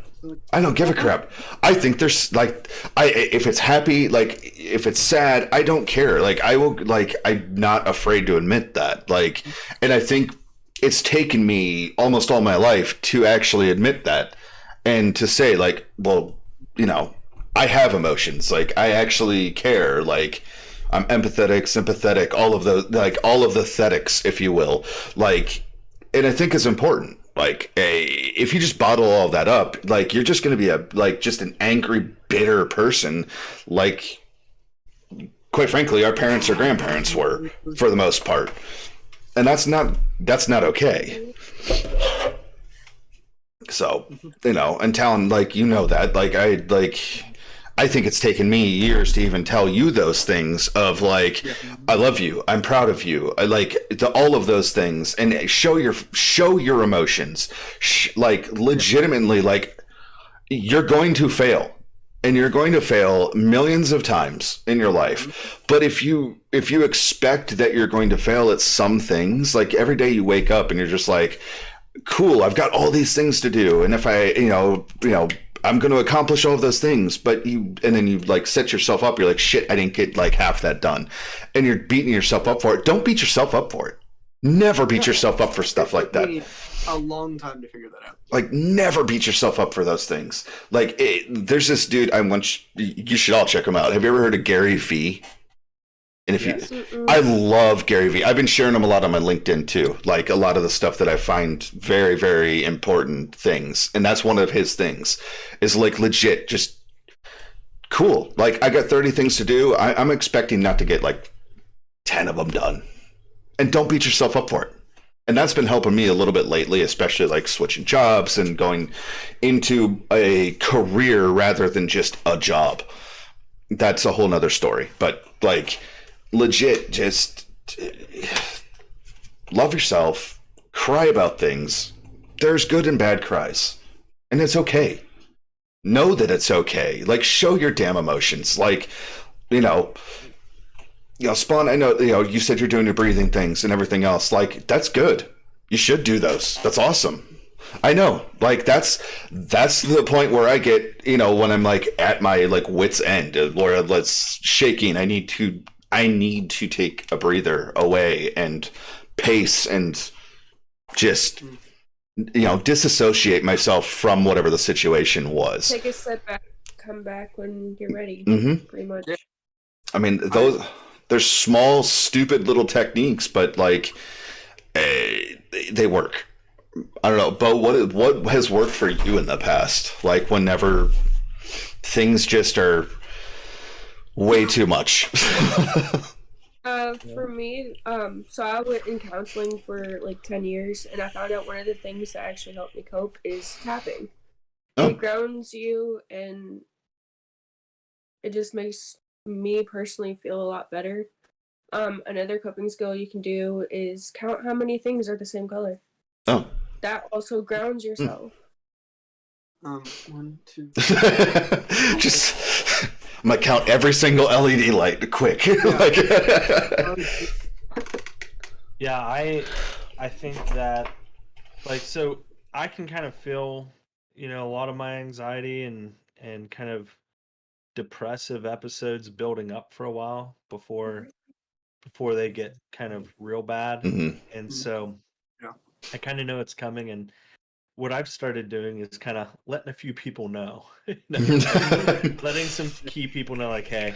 I don't give a crap. I think there's like, if it's happy, like if it's sad, I don't care. Like I will, like I'm not afraid to admit that. Like, and I think it's taken me almost all my life to actually admit that and to say like, well, I have emotions. Like I actually care. Like I'm empathetic, sympathetic, all of the thetics, if you will. Like, and I think it's important. Like, if you just bottle all that up, like you're just going to be just an angry, bitter person. Like, quite frankly, our parents or grandparents were, for the most part, and that's not okay. So, and Talon, like that, I think it's taken me years to even tell you those things of like, I love you, I'm proud of you, I like all of those things, and show your emotions, like legitimately, like you're going to fail, and you're going to fail millions of times in your life. But if you expect that you're going to fail at some things, like every day you wake up and you're just like, cool, I've got all these things to do, and if I, I'm going to accomplish all of those things, and then you like set yourself up. You're like, shit, I didn't get like half that done. And you're beating yourself up for it. Don't beat yourself up for it. Never beat yourself up for stuff like that. It took me a long time to figure that out. Like never beat yourself up for those things. Like there's this dude you should all check him out. Have you ever heard of Gary Vee? And if I love Gary Vee. I've been sharing him a lot on my LinkedIn too. Like a lot of the stuff that I find very, very important things. And that's one of his things is like legit, just cool. Like I got 30 things to do. I'm expecting not to get like 10 of them done. And don't beat yourself up for it. And that's been helping me a little bit lately, especially like switching jobs and going into a career rather than just a job. That's a whole nother story. But like, legit, just love yourself, cry about things. There's good and bad cries, and it's okay. Know that it's okay. Like, show your damn emotions. Like, Spawn, I know, you said you're doing your breathing things and everything else. Like, that's good. You should do those. That's awesome. I know. Like, that's the point where I get, when I'm like at my like wit's end, where it's shaking. I need to I need to take a breather away and pace and just, disassociate myself from whatever the situation was. Take a step back, come back when you're ready. Pretty much. Yeah. I mean, they're small, stupid little techniques, but like, they work. I don't know, but what has worked for you in the past? Like, whenever things just are way too much. For me, so I went in counseling for like 10 years, and I found out one of the things that actually helped me cope is tapping. Oh. It grounds you, and it just makes me personally feel a lot better. Another coping skill you can do is count how many things are the same color. Oh. That also grounds yourself. 1, 2. Just, I'm gonna count every single LED light quick. Like, Yeah, I think that, like, so I can kind of feel, a lot of my anxiety and kind of depressive episodes building up for a while before they get kind of real bad. Mhm. And so Yeah. I kind of know it's coming, and what I've started doing is kind of letting a few people know, letting some key people know, like, hey,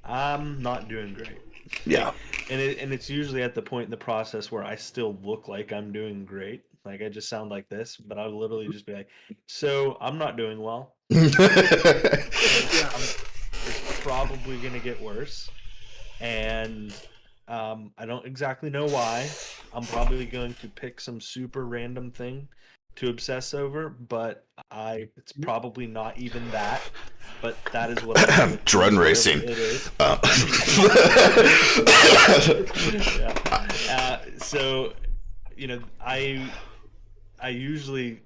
I'm not doing great. Yeah. And it's usually at the point in the process where I still look like I'm doing great. Like, I just sound like this, but I'll literally just be like, so I'm not doing well. It's probably going to get worse. And I don't exactly know why. I'm probably going to pick some super random thing to obsess over, but it's probably not even that. But that is what I'm Drone racing. It is. Yeah. So, I usually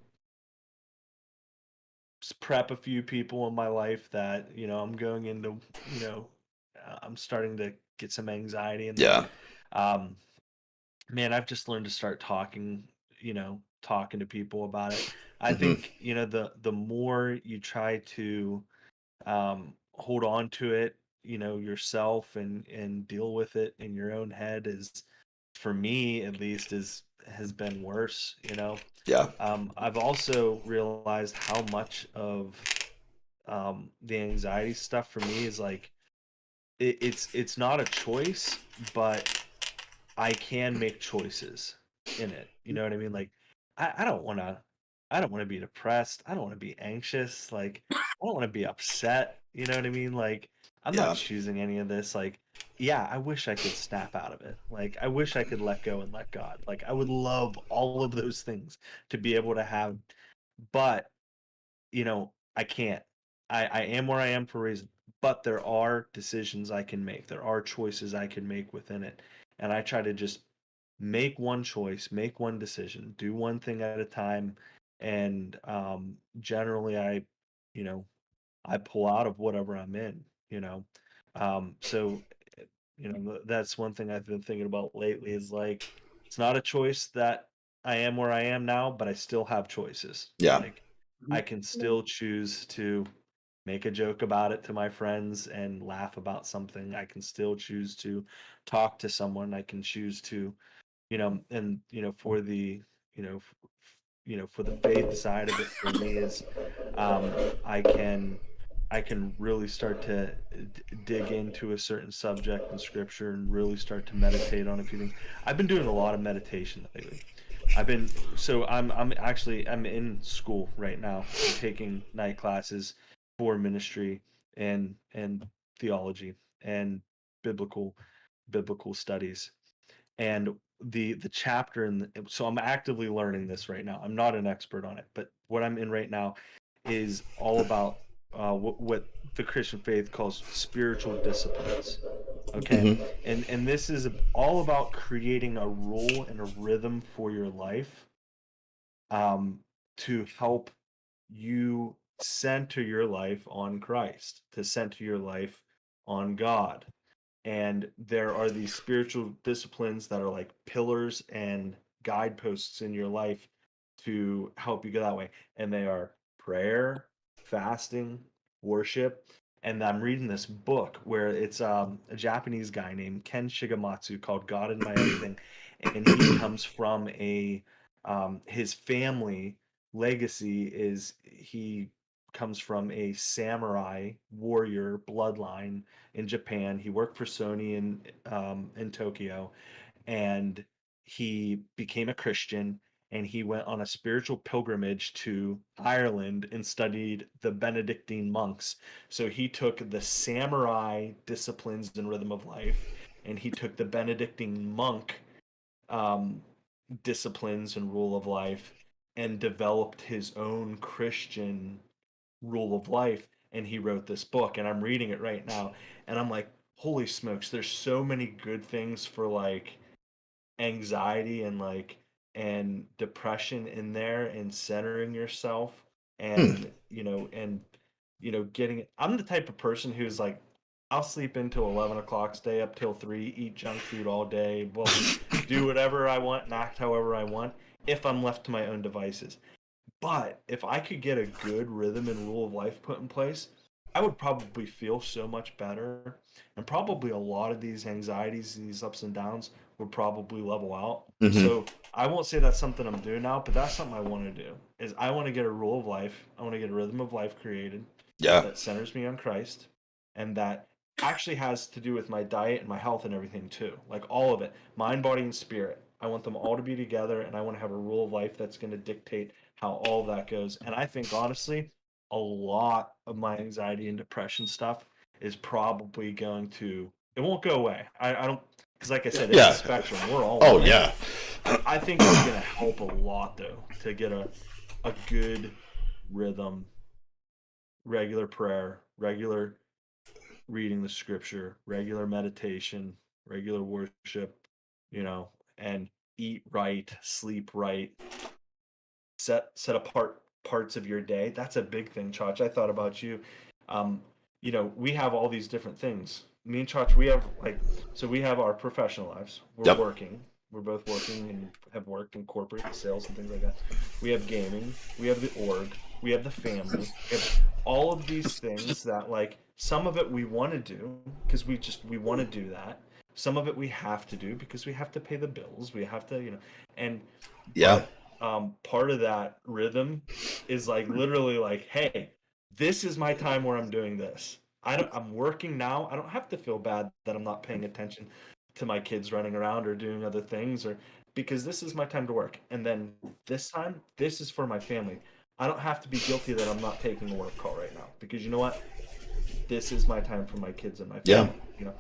prep a few people in my life that, I'm going into, I'm starting to get some anxiety. And Yeah. man, I've just learned to start talking to people about it. I Mhm. think, the more you try to hold on to it, yourself and deal with it in your own head is, for me at least, has been worse. Yeah. I've also realized how much of the anxiety stuff for me is like it's not a choice, but I can make choices in it. You know what I mean? Like, I don't want to be depressed. I don't want to be anxious. Like, I don't want to be upset. You know what I mean? Like, I'm Yeah. not choosing any of this. Like, yeah, I wish I could snap out of it. Like, I wish I could let go and let God. Like, I would love all of those things to be able to have, but I can't. I am where I am for a reason. But there are decisions I can make. There are choices I can make within it. And I try to just make one choice, make one decision, do one thing at a time. And generally I pull out of whatever I'm in, So that's one thing I've been thinking about lately is like, it's not a choice that I am where I am now, but I still have choices. Yeah. Like, I can still choose to make a joke about it to my friends and laugh about something. I can still choose to talk to someone. I can choose to, and for the, for the faith side of it for me is, um, I can really start to dig into a certain subject in scripture and really start to meditate on a few things. I've been doing a lot of meditation lately. I'm in school right now. I'm taking night classes for ministry and theology and biblical studies. And the chapter so I'm actively learning this right now. I'm not an expert on it, but what I'm in right now is all about what the Christian faith calls spiritual disciplines. Okay. Mhm. And this is all about creating a rule and a rhythm for your life, to help you center your life on Christ, to center your life on God. And there are these spiritual disciplines that are like pillars and guideposts in your life to help you go that way. And they are prayer, fasting, worship. and I'm reading this book where it's a Japanese guy named Ken Shigematsu called God in My Everything, and he comes from a his family legacy is he comes from a samurai warrior bloodline in Japan. He worked for Sony in Tokyo, and he became a Christian, and he went on a spiritual pilgrimage to Ireland and studied the Benedictine monks. So he took the samurai disciplines and rhythm of life, and he took the Benedictine monk disciplines and rule of life, and developed his own Christian rule of life. And he wrote this book, and I'm reading it right now, and I'm like, holy smokes, there's so many good things for like anxiety and depression in there, and centering yourself, and getting I'm the type of person who's like, I'll sleep until 11 o'clock, stay up till 3, eat junk food all day, well, do whatever I want and act however I want if I'm left to my own devices. But if I could get a good rhythm and rule of life put in place, I would probably feel so much better, and probably a lot of these anxieties, these ups and downs would probably level out. Mhm. So I won't say that's something I'm doing now, but that's something I want to do. Is I want to get a rule of life. I want to get a rhythm of life created Yeah. that centers me on Christ, and that actually has to do with my diet and my health and everything too. Like all of it, mind, body, and spirit. I want them all to be together, and I want to have a rule of life that's going to dictate how all of that goes. And I think honestly, a lot of my anxiety and depression stuff is probably going to, it won't go away. I don't, because like I said, it's Yeah. a spectrum. We're all Oh on it. yeah. I think it's going to help a lot though to get a good rhythm, regular prayer, regular reading the scripture, regular meditation, regular worship, and eat right, sleep right, set apart parts of your day. That's a big thing, Chach. I thought about you. We have all these different things. Me and Chach, we have our professional lives. We're Yep. working. We're both working and have worked in corporate sales and things like that. We have gaming. We have the org. We have the family. We have all of these things that, like, some of it we want to do because we want to do that. Some of it we have to do because we have to pay the bills. We have to, and Yeah. part of that rhythm is like literally like, hey, this is my time where I'm doing this. I'm working now. I don't have to feel bad that I'm not paying attention to my kids running around or doing other things, or because this is my time to work. And then this time, this is for my family. I don't have to be guilty that I'm not taking a work call right now, because you know what? This is my time for my kids and my family. Yeah.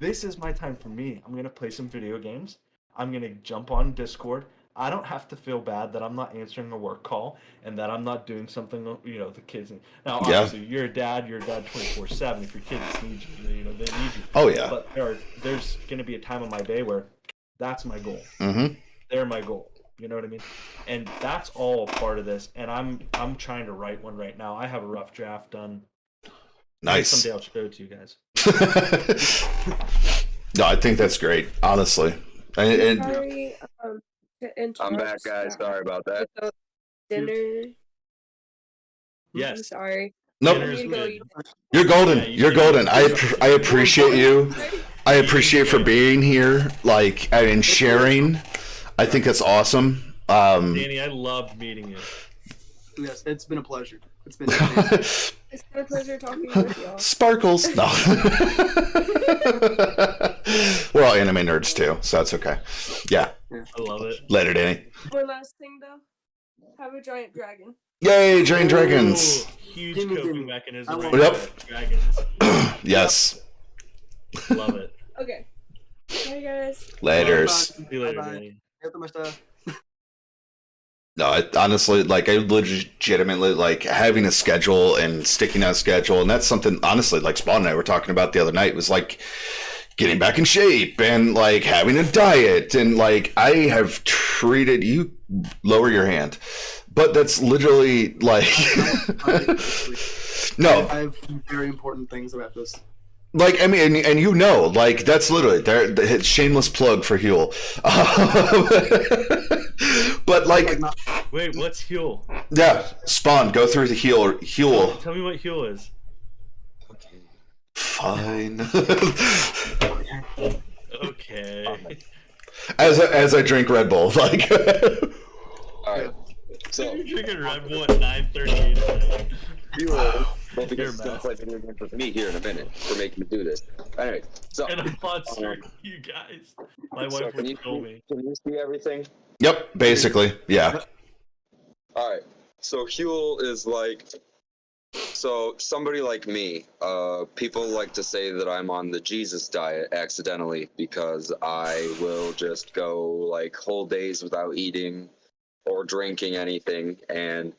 This is my time for me. I'm gonna play some video games. I'm gonna jump on Discord. I don't have to feel bad that I'm not answering a work call and that I'm not doing something. The kids. Now, Yeah. obviously, you're a dad 24/7. If your kids need you, they need you. Oh yeah. But there's gonna be a time in my day where that's my goal. Mm-hmm. They're my goal. You know what I mean? And that's all part of this. And I'm trying to write one right now. I have a rough draft done. Nice. Someday I'll show it to you guys. No, I think that's great, honestly. And Sorry, to interrupt. I'm back, guys. Sorry about that. with the dinner. I'm Yes. sorry. nope, I Dinner's need to go good. eat. you're golden. Yeah, you You're should- golden. I appreciate you. I appreciate for being here, like, and sharing. I think that's awesome. Danny, I loved meeting you. Yes, it's been a pleasure. It's been. It's been a pleasure talking with y'all. Sparkles. No. We're all anime nerds too, so that's okay. Yeah. I love it. Later, Danny. One last thing though. Have a giant dragon. Yay, Giant Dragons. Ooh, huge Gimme, coping gimme. mechanism. I Right want- Yep. there. Dragons. Yes. Love it. Okay. Bye guys. Laters. See you later, Bye-bye. Danny. No, honestly, like, I legitimately, like, having a schedule and sticking on a schedule, and that's something, honestly, like Spawn and I were talking about the other night, was like getting back in shape and like having a diet, and like I have treated you. Lower your hand, but that's literally like no. I have very important things about this. Like, I mean, and like, that's literally there. Shameless plug for Huel. But like, Wait, what's Huel? yeah, Spawn, go through the Huel. Tell me what Huel is. Fine. Okay. as I drink Red Bull, like. All right. So You're drinking Red Bull at 9:38. you will. Well, You're because it's gonna play video games with me here in a minute for making me do this. Anyway, so And a monster, you guys. My so wife would kill me. can you see everything? Yep, basically, yeah. All right. So Huel is like, so somebody like me. People like to say that I'm on the Jesus diet accidentally because I will just go like whole days without eating or drinking anything, and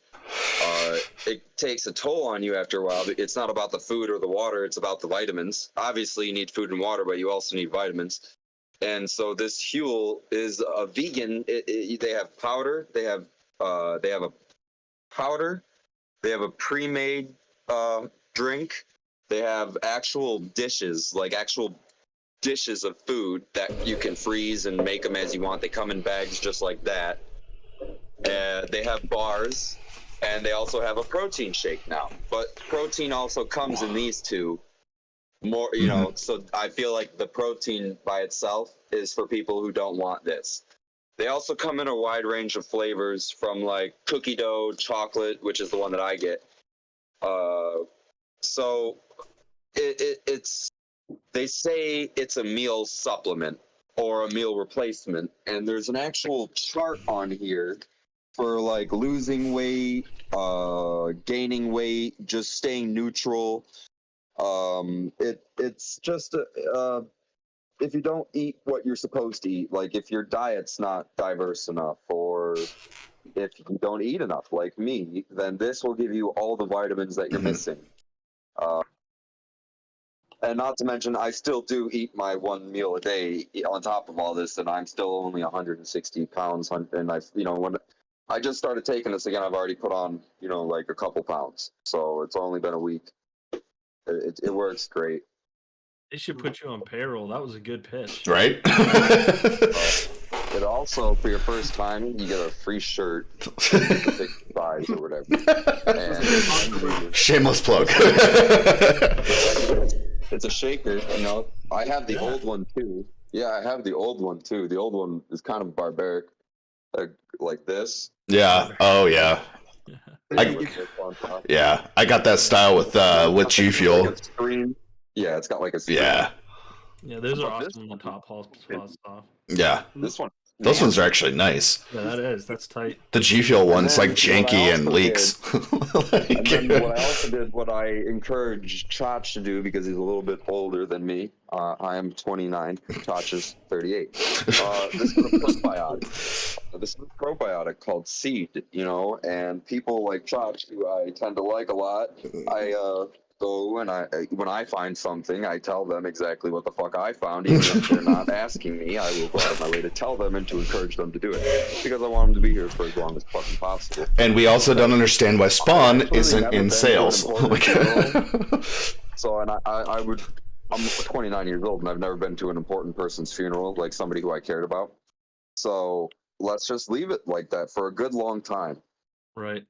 it takes a toll on you after a while. It's not about the food or the water; it's about the vitamins. Obviously, you need food and water, but you also need vitamins. And so this Huel is a vegan. They have powder. They have a powder. They have a pre-made drink. They have actual dishes, like actual dishes of food that you can freeze and make them as you want. They come in bags just like that. They have bars, and they also have a protein shake now. But protein also comes in these two. More, you know, so I feel like the protein by itself is for people who don't want this. They also come in a wide range of flavors, from like cookie dough, chocolate, which is the one that I get. So it's, they say it's a meal supplement or a meal replacement, and there's an actual chart on here for like losing weight, gaining weight, just staying neutral. It's just if you don't eat what you're supposed to eat, like if your diet's not diverse enough, or if you don't eat enough like me, then this will give you all the vitamins that you're missing. And not to mention, I still do eat my one meal a day on top of all this, and I'm still only 160 pounds. And I, you know, when I just started taking this again, I've already put on, you know, like a couple pounds. So it's only been a week. It works great. They should put you on payroll. That was a good pitch. Right? It also, for your first time, you get a free shirt, big size or whatever. And Shameless plug. it's a shaker, you know. I have the old one too. Yeah, I have the old one too. The old one is kind of barbaric, like this. Yeah. Oh yeah. Yeah. I got that style with G Fuel. Like a screen. Yeah, it's got like a screen. Yeah. Yeah, those are But awesome. The top stuff. Yeah. This one. Those ones are actually nice. Yeah, that is. That's tight. The G Fuel one's then like janky what I and also leaks. And then what I also did, what I encouraged Chach to do, because he's a little bit older than me. I am 29. Chach is 38. This is a probiotic. This is a probiotic called Seed, you know, and people like Chach, who I tend to like a lot, I go and when I find something, I tell them exactly what the fuck I found, even if they're not asking me. I will go out of my way to tell them and to encourage them to do it, because I want them to be here for as long as fucking possible. And we also don't understand why Spawn Actually, isn't never in been to an sales. important funeral. So, and I'm 29 years old, and I've never been to an important person's funeral, like somebody who I cared about. So let's just leave it like that for a good long time. Right.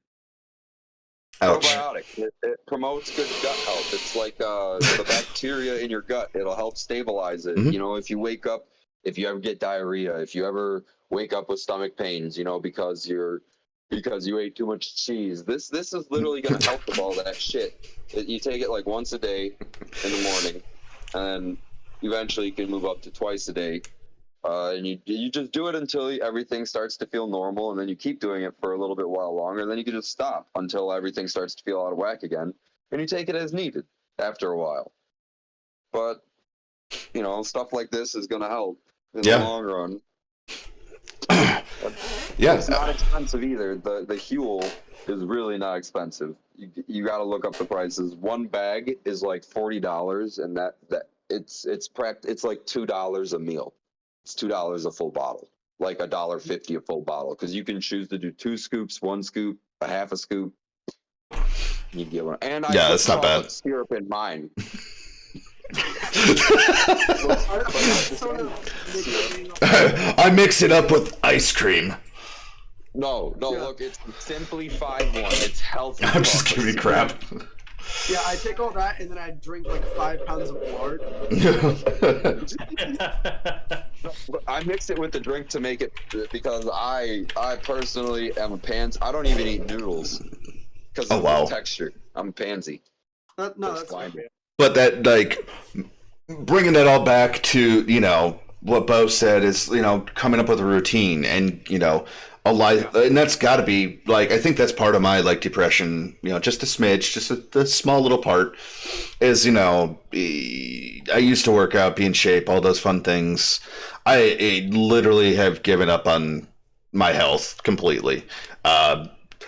Ouch. Probiotic. It promotes good gut health. It's like the bacteria in your gut. It'll help stabilize it. Mhm. You know, if you wake up, if you ever get diarrhea, if you ever wake up with stomach pains, you know, because you ate too much cheese. This is literally gonna help with all that shit. You take it like once a day in the morning, and eventually you can move up to twice a day. And you just do it until everything starts to feel normal, and then you keep doing it for a little bit while longer, and then you can just stop until everything starts to feel out of whack again, and you take it as needed after a while. But, you know, stuff like this is going to help in the long run. Yeah. It's not expensive either. The Huel is really not expensive. You got to look up the prices. One bag is like $40, and it's like $2 a meal. It's $2 a full bottle, like $1.50 a full bottle, because you can choose to do 2 scoops, 1 scoop, a half a scoop. You get one, and I that's not bad. Syrup in mine. I mix it up with ice cream. No, look, it's Simply 5-1. It's healthy. I'm just giving you crap. Yeah, I take all that and then I drink like 5 pounds of lard. I mix it with the drink to make it because I personally am a pansy. I don't even eat noodles because of the texture. I'm a pansy. No, that's fine. But that, like, bringing that all back to, you know, what Bo said is, you know, coming up with a routine and, you know, a life, and that's got to be, like, I think that's part of my, like, depression, you know, just a smidge, just a small little part is, you know, I used to work out, be in shape, all those fun things. I literally have given up on my health completely.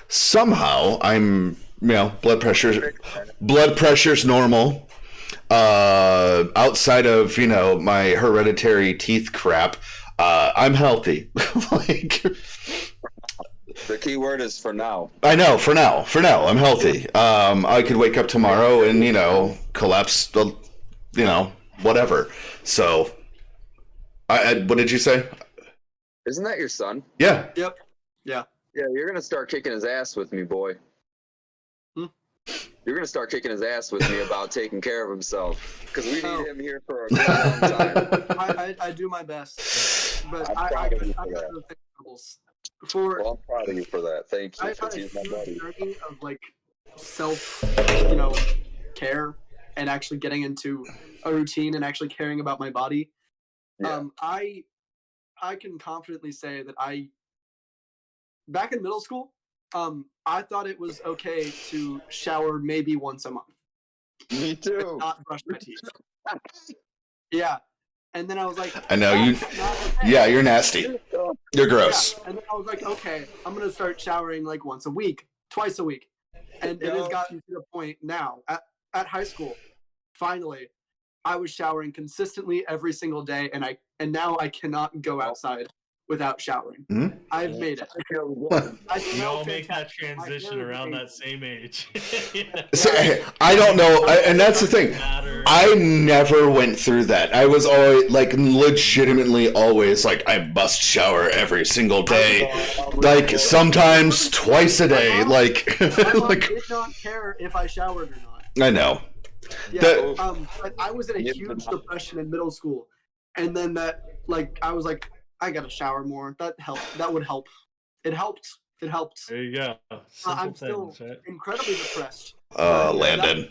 Somehow I'm, you know, blood pressure's normal. Outside of, you know, my hereditary teeth crap, I'm healthy. Like, the key word is for now. I know, for now, I'm healthy. I could wake up tomorrow and, you know, collapse, you know, whatever. So, what did you say? Isn't that your son? Yeah. Yep. Yeah. Yeah, you're gonna start kicking his ass with me, boy. You're gonna start kicking his ass with me about taking care of himself because we need him here for a long time. I do my best, but I'm I proud of you got for that. other things. For Well, I'm proud of you for that. Thank you I've for had a being my buddy. huge journey of like self, you know, care and actually getting into a routine and actually caring about my body. Yeah. I can confidently say that back in middle school, I thought it was okay to shower maybe once a month. Me too. Not brush my teeth. Yeah. And then I was like, I know you. "That's not okay." Yeah, you're nasty. You're gross. Yeah. And then I was like, okay, I'm gonna start showering like once a week, twice a week. And it has gotten to the point now at high school, finally, I was showering consistently every single day, and now I cannot go outside without showering. Mhm. I've made it. I We smell all make that fantastic. My transition hair is around that amazing. same age. So, I don't know, and that's the thing. I never went through that. I was always, like, legitimately always, like, I must shower every single day. Like, sometimes twice a day. Like, My mom like, did not care if I showered or not. I know. Yeah, but I was in a huge depression in middle school, and then I was like, I gotta shower more. That helped. That would help. It helped. It helped. There you go. I'm Simple still things, right? incredibly depressed. Landon.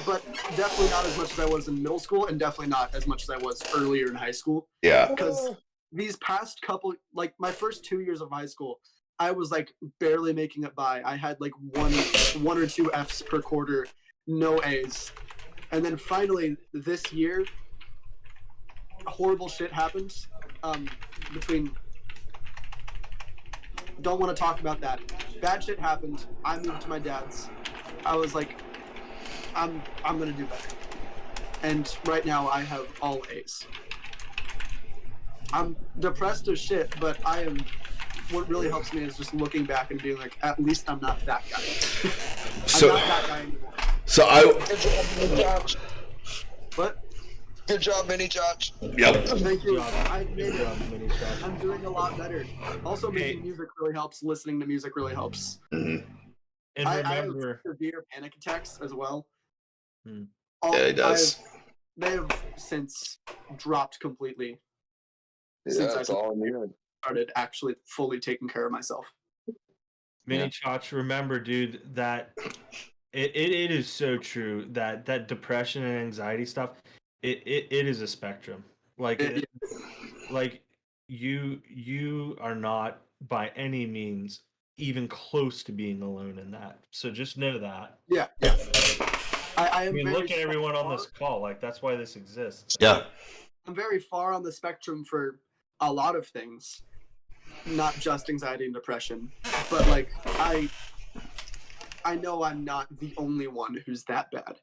But definitely not as much as I was in middle school, and definitely not as much as I was earlier in high school. Yeah. Because these past couple, like my first 2 years of high school, I was like barely making it by. I had like one or two Fs per quarter, no A's. And then finally this year, horrible shit happened. Don't want to talk about that. Bad shit happened. I moved to my dad's. I was like, I'm gonna do better. And right now I have all A's. I'm depressed as shit, but what really helps me is just looking back and being like, at least I'm not that guy. So- I'm not that guy anymore. So I. Good job, Mini Josh. What? Good job, Mini Josh. Yep. Thank you. Good job. I've made Good it. job, Mini Josh. I'm doing a lot better. Also, making music really helps. Listening to music really helps. Mhm. And I have remember, severe panic attacks as well. Hmm. Yeah, he does. They have since dropped completely Yeah, since that's I all I'm hearing. started actually fully taking care of myself. Mini Yeah. Chotch, remember, dude, that it is so true that depression and anxiety stuff, it is a spectrum. Like, like you are not by any means even close to being alone in that. So just know that. Yeah. I I am mean, very look at everyone on far- this call. Like, that's why this exists. Yeah. I'm very far on the spectrum for a lot of things, not just anxiety and depression, but like I know I'm not the only one who's that bad.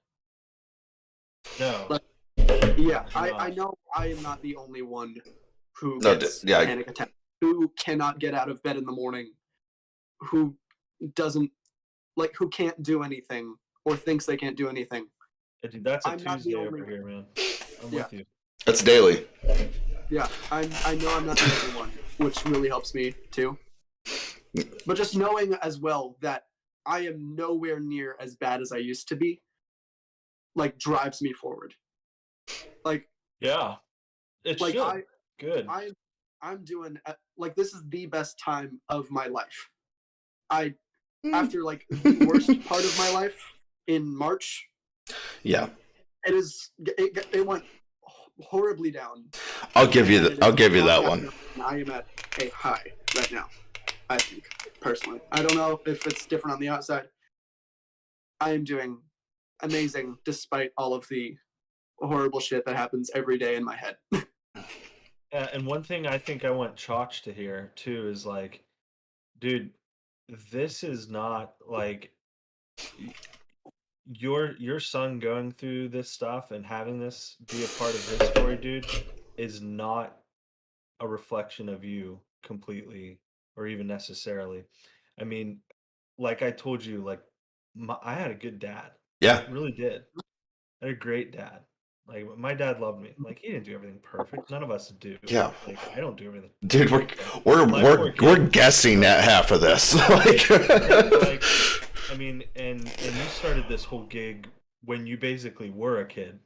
No. Like, yeah, I not. know I am not the only one who No, gets yeah, I- panic attacks, who cannot get out of bed in the morning, who doesn't who can't do anything or thinks they can't do anything. Yeah, dude, that's a I'm not the Tuesday only over here, man. I'm Yeah. with you. That's daily. Yeah, I know I'm not the only one, which really helps me too. But just knowing as well that I am nowhere near as bad as I used to be, like drives me forward. Like Yeah. It like should. Good. I'm doing like this is the best time of my life. After like the worst part of my life in March, Yeah. it went horribly down. I'll give you that one. I am at a high right now. I think personally, I don't know if it's different on the outside. I am doing amazing despite all of the horrible shit that happens every day in my head. And one thing I think I want Chotch to hear too is like, dude, this is not like your son going through this stuff and having this be a part of his story, dude, is not a reflection of you completely or even necessarily. I mean, like I told you, like I had a good dad. Yeah. I really did. I had a great dad. Like my dad loved me. Like he didn't do everything perfect. None of us do. Yeah. Like I don't do everything. Dude, perfect. we're guessing at half of this. Like, like, I mean, and you started this whole gig when you basically were a kid,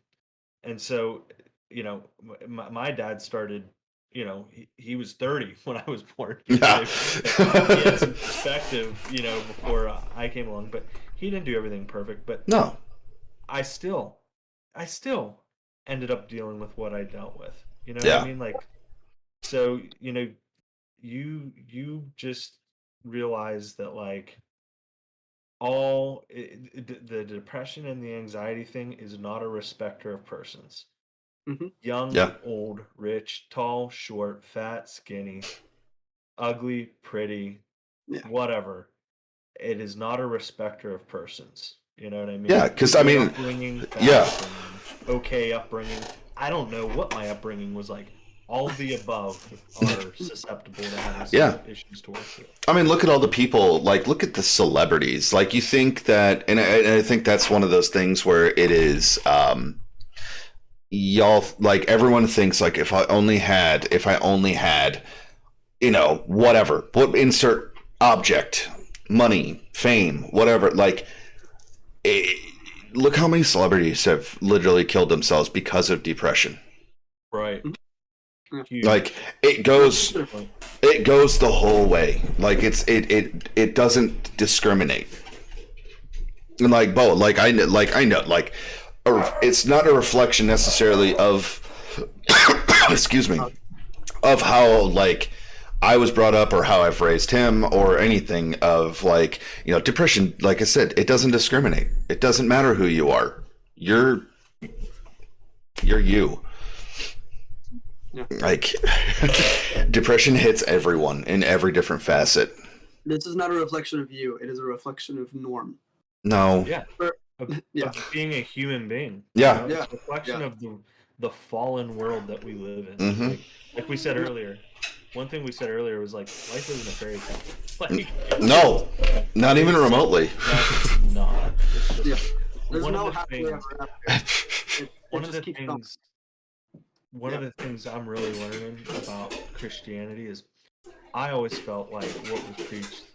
and so you know, my dad started. You know, he was 30 when I was born. Yeah. He had some perspective, you know, before I came along, but he didn't do everything perfect. But no, I still ended up dealing with what I dealt with. You know Yeah. what I mean? Like, so, you know, you just realize that like the depression and the anxiety thing is not a respecter of persons. Young, Yeah. old, rich, tall, short, fat, skinny, ugly, pretty, whatever. It is not a respecter of persons. You know what I mean? Yeah, 'cause, I Good mean, upbringing, bad yeah. upbringing, okay upbringing. I don't know what my upbringing was like. All of the above are susceptible to having some issues to work through. I mean, look at all the people, like, look at the celebrities. Like, you think that, and I think that's one of those things where it is, y'all, like, everyone thinks, like, if I only had, you know, whatever, insert object, money, fame, whatever, like, look how many celebrities have literally killed themselves because of depression. Right. Huge. Like it goes the whole way. Like it doesn't discriminate. And like Bo, I know it's not a reflection necessarily of excuse me, of how like I was brought up or how I've raised him or anything of like, you know, depression, like I said, it doesn't discriminate. It doesn't matter who you are. You're you. Yeah. Like depression hits everyone in every different facet. This is not a reflection of you. It is a reflection of norm. No. Yeah. Of being a human being. Yeah. You know? It's a reflection of the fallen world that we live in. Mm-hmm. Like we said earlier. One thing we said earlier was like life isn't a fairy tale. Like, no. Not even remotely. That's not. It's just, There's one no of the happily things, ever after. one of the things I'm really learning about Christianity is I always felt like what was preached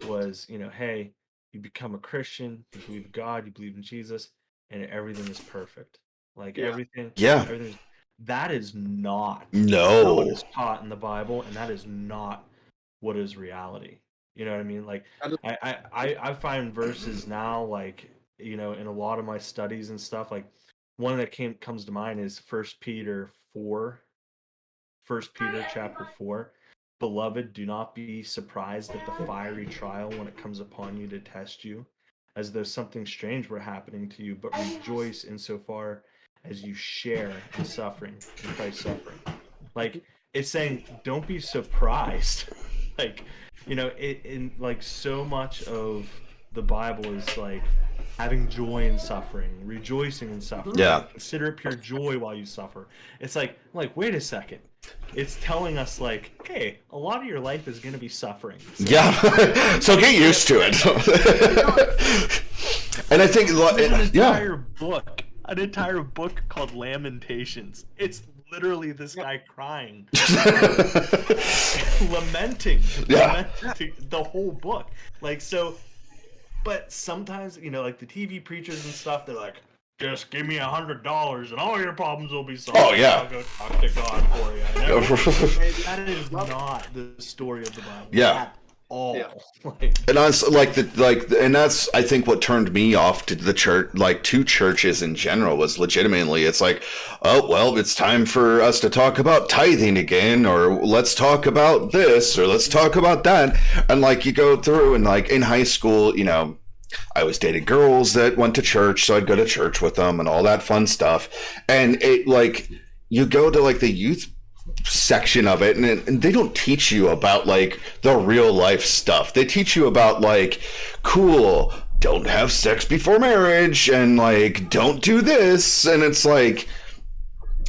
was, you know, hey, you become a Christian, you believe in God, you believe in Jesus, and everything is perfect. Like everything. That is not what is taught in the Bible, and that is not what is reality. You know what I mean? Like I find verses now, like, you know, in a lot of my studies and stuff, like one that comes to mind is 1 Peter chapter 4. Beloved, do not be surprised at the fiery trial when it comes upon you to test you, as though something strange were happening to you, but rejoice insofar as you share in suffering, in Christ's suffering. Like, it's saying, don't be surprised. Like, you know, in like so much of the Bible is like having joy in suffering, rejoicing in suffering. Yeah. Consider it pure joy while you suffer. It's like, wait a second. It's telling us like, hey, a lot of your life is going to be suffering. So, so get used to it. And I think an entire book called Lamentations. It's literally this guy crying, lamenting the whole book. Like, so, but sometimes, you know, like the TV preachers and stuff, they're like, just give me $100 and all your problems will be solved. Oh, yeah. I'll go talk to God for you. And that is not the story of the Bible. Yeah. At all. Yeah. Like, And that's and that's I think what turned me off to the church, like to churches in general, was legitimately it's like, oh well, it's time for us to talk about tithing again, or let's talk about this, or let's talk about that, and like you go through and like in high school, you know, I always dated girls that went to church, so I'd go to church with them and all that fun stuff, and it like you go to like the youth section of it and they don't teach you about like the real life stuff. They teach you about like, cool, don't have sex before marriage and like don't do this, and it's like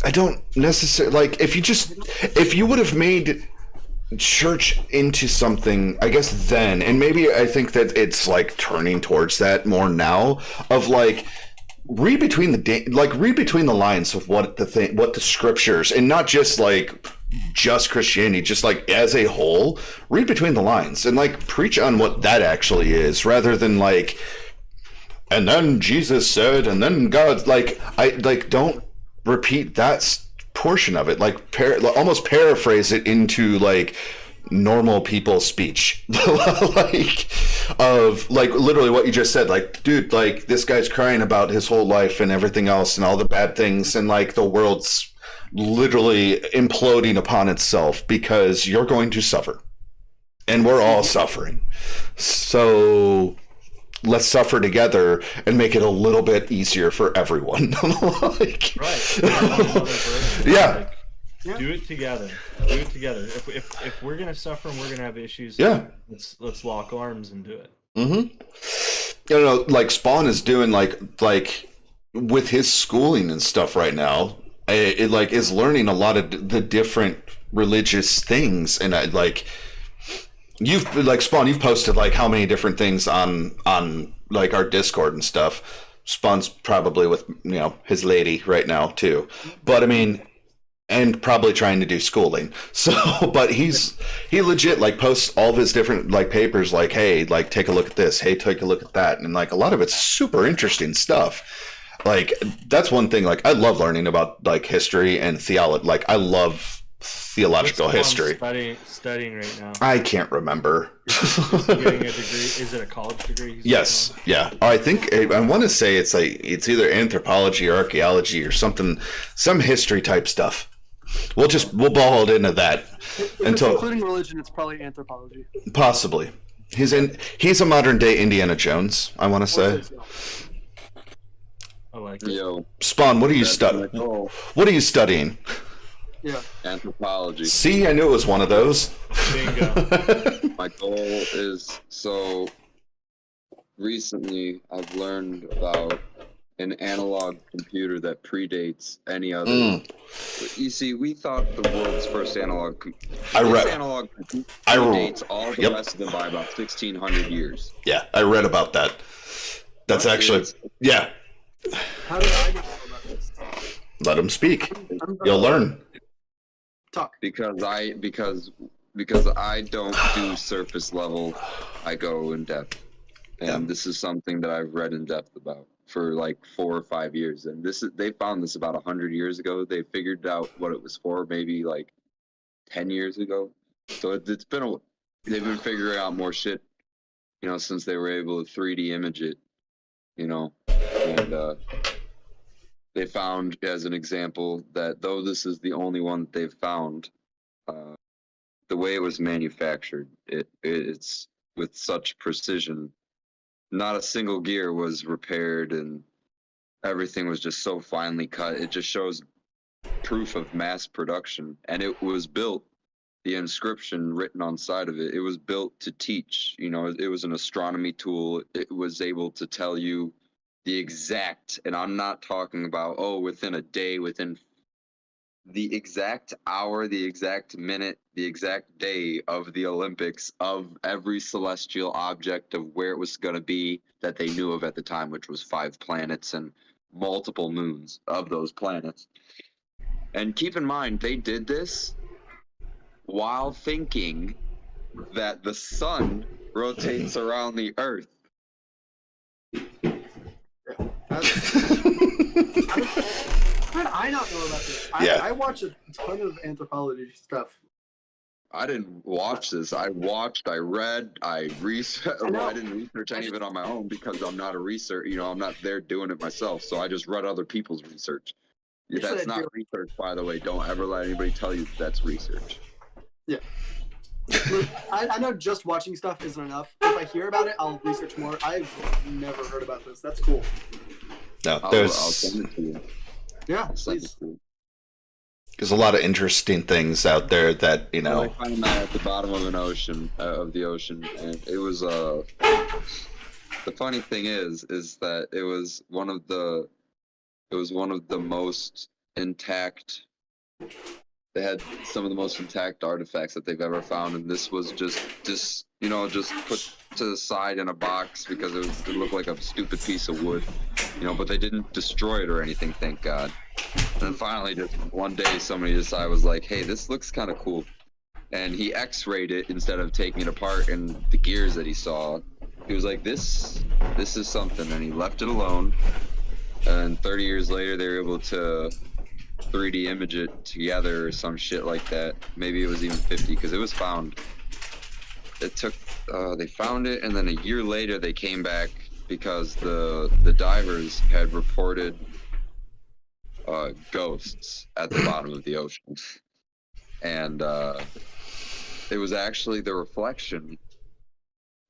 I don't necessarily like if you would have made church into something, I guess then, and maybe I think that it's like turning towards that more now, of like read between the lines of what the scriptures, and not just like just Christianity, just like as a whole, read between the lines and like preach on what that actually is, rather than like, and then Jesus said, and then God, like I like don't repeat that portion of it, like almost paraphrase it into like normal people speech, like of like literally what you just said, like dude, like this guy's crying about his whole life and everything else and all the bad things, and like the world's literally imploding upon itself because you're going to suffer and we're all suffering, so let's suffer together and make it a little bit easier for everyone. Like, right. Yeah. Like, do it together. Do it together. If we're gonna suffer and we're gonna have issues, Yeah. let's lock arms and do it. Mm-hmm. You know, like Spawn is doing like with his schooling and stuff right now. It like is learning a lot of the different religious things, and I like. You've like Spawn. You've posted like how many different things on like our Discord and stuff. Spawn's probably with his lady right now too, but I mean, and probably trying to do schooling. So, but he legit like posts all of his different like papers. Like, hey, like take a look at this. Hey, take a look at that. And like a lot of it's super interesting stuff. Like that's one thing. Like I love learning about like history and theology. Like I love theological history. Studying right now. I can't remember. Getting a degree. Is it a college degree? Yes. Yeah. I think I want to say it's either anthropology or archaeology or something, some history type stuff. We'll ball it into that until including religion. It's probably anthropology. Possibly. He's a modern day Indiana Jones, I want to say. I like it. Yo, Spawn, what are you studying? What are you studying? Yeah. anthropology. See, I knew it was one of those. Bingo. My goal is so. Recently, I've learned about an analog computer that predates any other. You see, we thought the world's first analog computer predates all the rest of them by about 1,600 years. Yeah, I read about that. That's actually, yeah. How did I know about this? Let him speak. You'll learn. Talk. Because I don't do surface level. I go in depth, and this is something that I've read in depth about for like 4 or 5 years. And they found this about 100 years ago. They figured out what it was for maybe like 10 years ago. So it's been they've been figuring out more shit, since they were able to 3D image it, and they found, as an example, that though this is the only one that they've found, the way it was manufactured, it's with such precision. Not a single gear was repaired, and everything was just so finely cut. It just shows proof of mass production, and it was built. The inscription written on side of it, it was built to teach. It was an astronomy tool. It was able to tell you the exact, and I'm not talking about, within a day, within the exact hour, the exact minute, the exact day of the Olympics, of every celestial object, of where it was going to be that they knew of at the time, which was 5 planets and multiple moons of those planets. And keep in mind, they did this while thinking that the sun rotates around the Earth. How did I not know about this? Yeah. I watch a ton of anthropology stuff. I didn't watch this. I read, I researched. know. I didn't research any of it on my own because I'm not a researcher. I'm not there doing it myself. So I just read other people's research. Usually That's I not do- research, by the way. Don't ever let anybody tell you that's research. Look, I know just watching stuff isn't enough. If I hear about it, I'll research more. I've never heard about this. That's cool. No, I'll there's send it to you. Yeah, I'll send please. it to you. there's a lot of interesting things out there that I found that at the bottom of the ocean, and it was the funny thing is that it was one of the most intact. They had some of the most intact artifacts that they've ever found, and this was just put to the side in a box because it looked like a stupid piece of wood, but they didn't destroy it or anything, thank God. And then finally, just one day, somebody decided, was like, hey, this looks kind of cool. And he x-rayed it instead of taking it apart, and the gears that he saw, he was like, this is something, and he left it alone. And 30 years later, they were able to 3D image it together or some shit like that. Maybe it was even 50, because it was found. It took, they found it, and then a year later, they came back because the divers had reported ghosts at the bottom of the ocean. And it was actually the reflection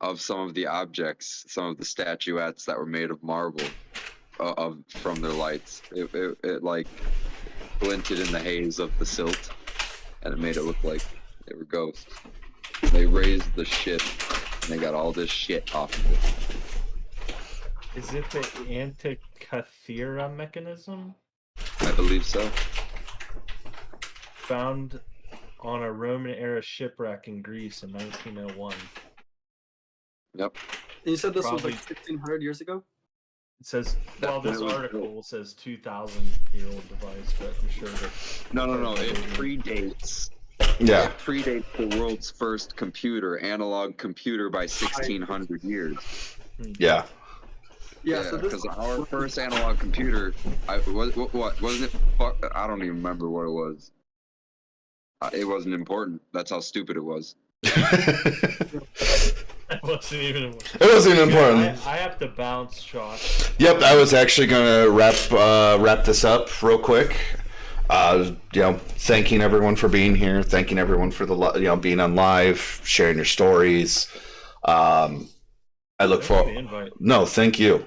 of some of the objects, some of the statuettes that were made of marble from their lights. It like glinted in the haze of the silt, and it made it look like they were ghosts. They raised the ship, and they got all this shit off of it. Is it the Antikythera mechanism I believe so. found on a Roman era shipwreck in Greece in 1901? Yep. And you said this was Probably- like 1600 years ago? It says, well, this Definitely. article says 2,000-year-old device, but I'm sure that. No. It predates. yeah. It predates the world's first analog computer, by 1,600 years. Yeah. Yeah, so this because our first analog computer, what wasn't it? I don't even remember what it was. It wasn't important. That's how stupid it was. It wasn't even. It wasn't even important. I have to bounce, Josh. Yep, I was actually gonna wrap this up real quick. Thanking everyone for being here. Thanking everyone for being on live, sharing your stories. I look Thanks for for the invite. no, thank you.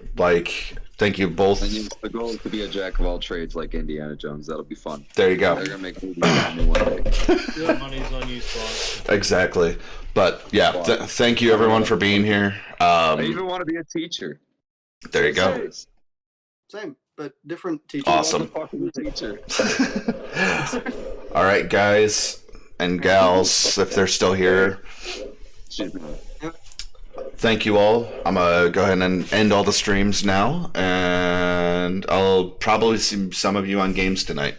Thank you both. And the goal is to be a jack of all trades like Indiana Jones. That'll be fun. There you go. They're gonna make movies about me one day. The money's on you, Spawn. Exactly. But yeah, thank you everyone for being here. I even want to be a teacher. There you go. same, but different teacher. Awesome. Fucking teacher. All right, guys and gals, if they're still here, thank you all. I'm gonna go ahead and end all the streams now, and I'll probably see some of you on games tonight.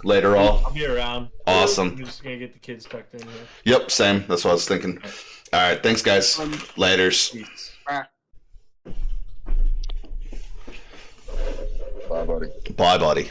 Later, all. I'll be around. Awesome. I'm just gonna get the kids tucked in here. Yep, same. That's what I was thinking. All right, thanks, guys. Laters. Peace. Bye, buddy. Bye, buddy.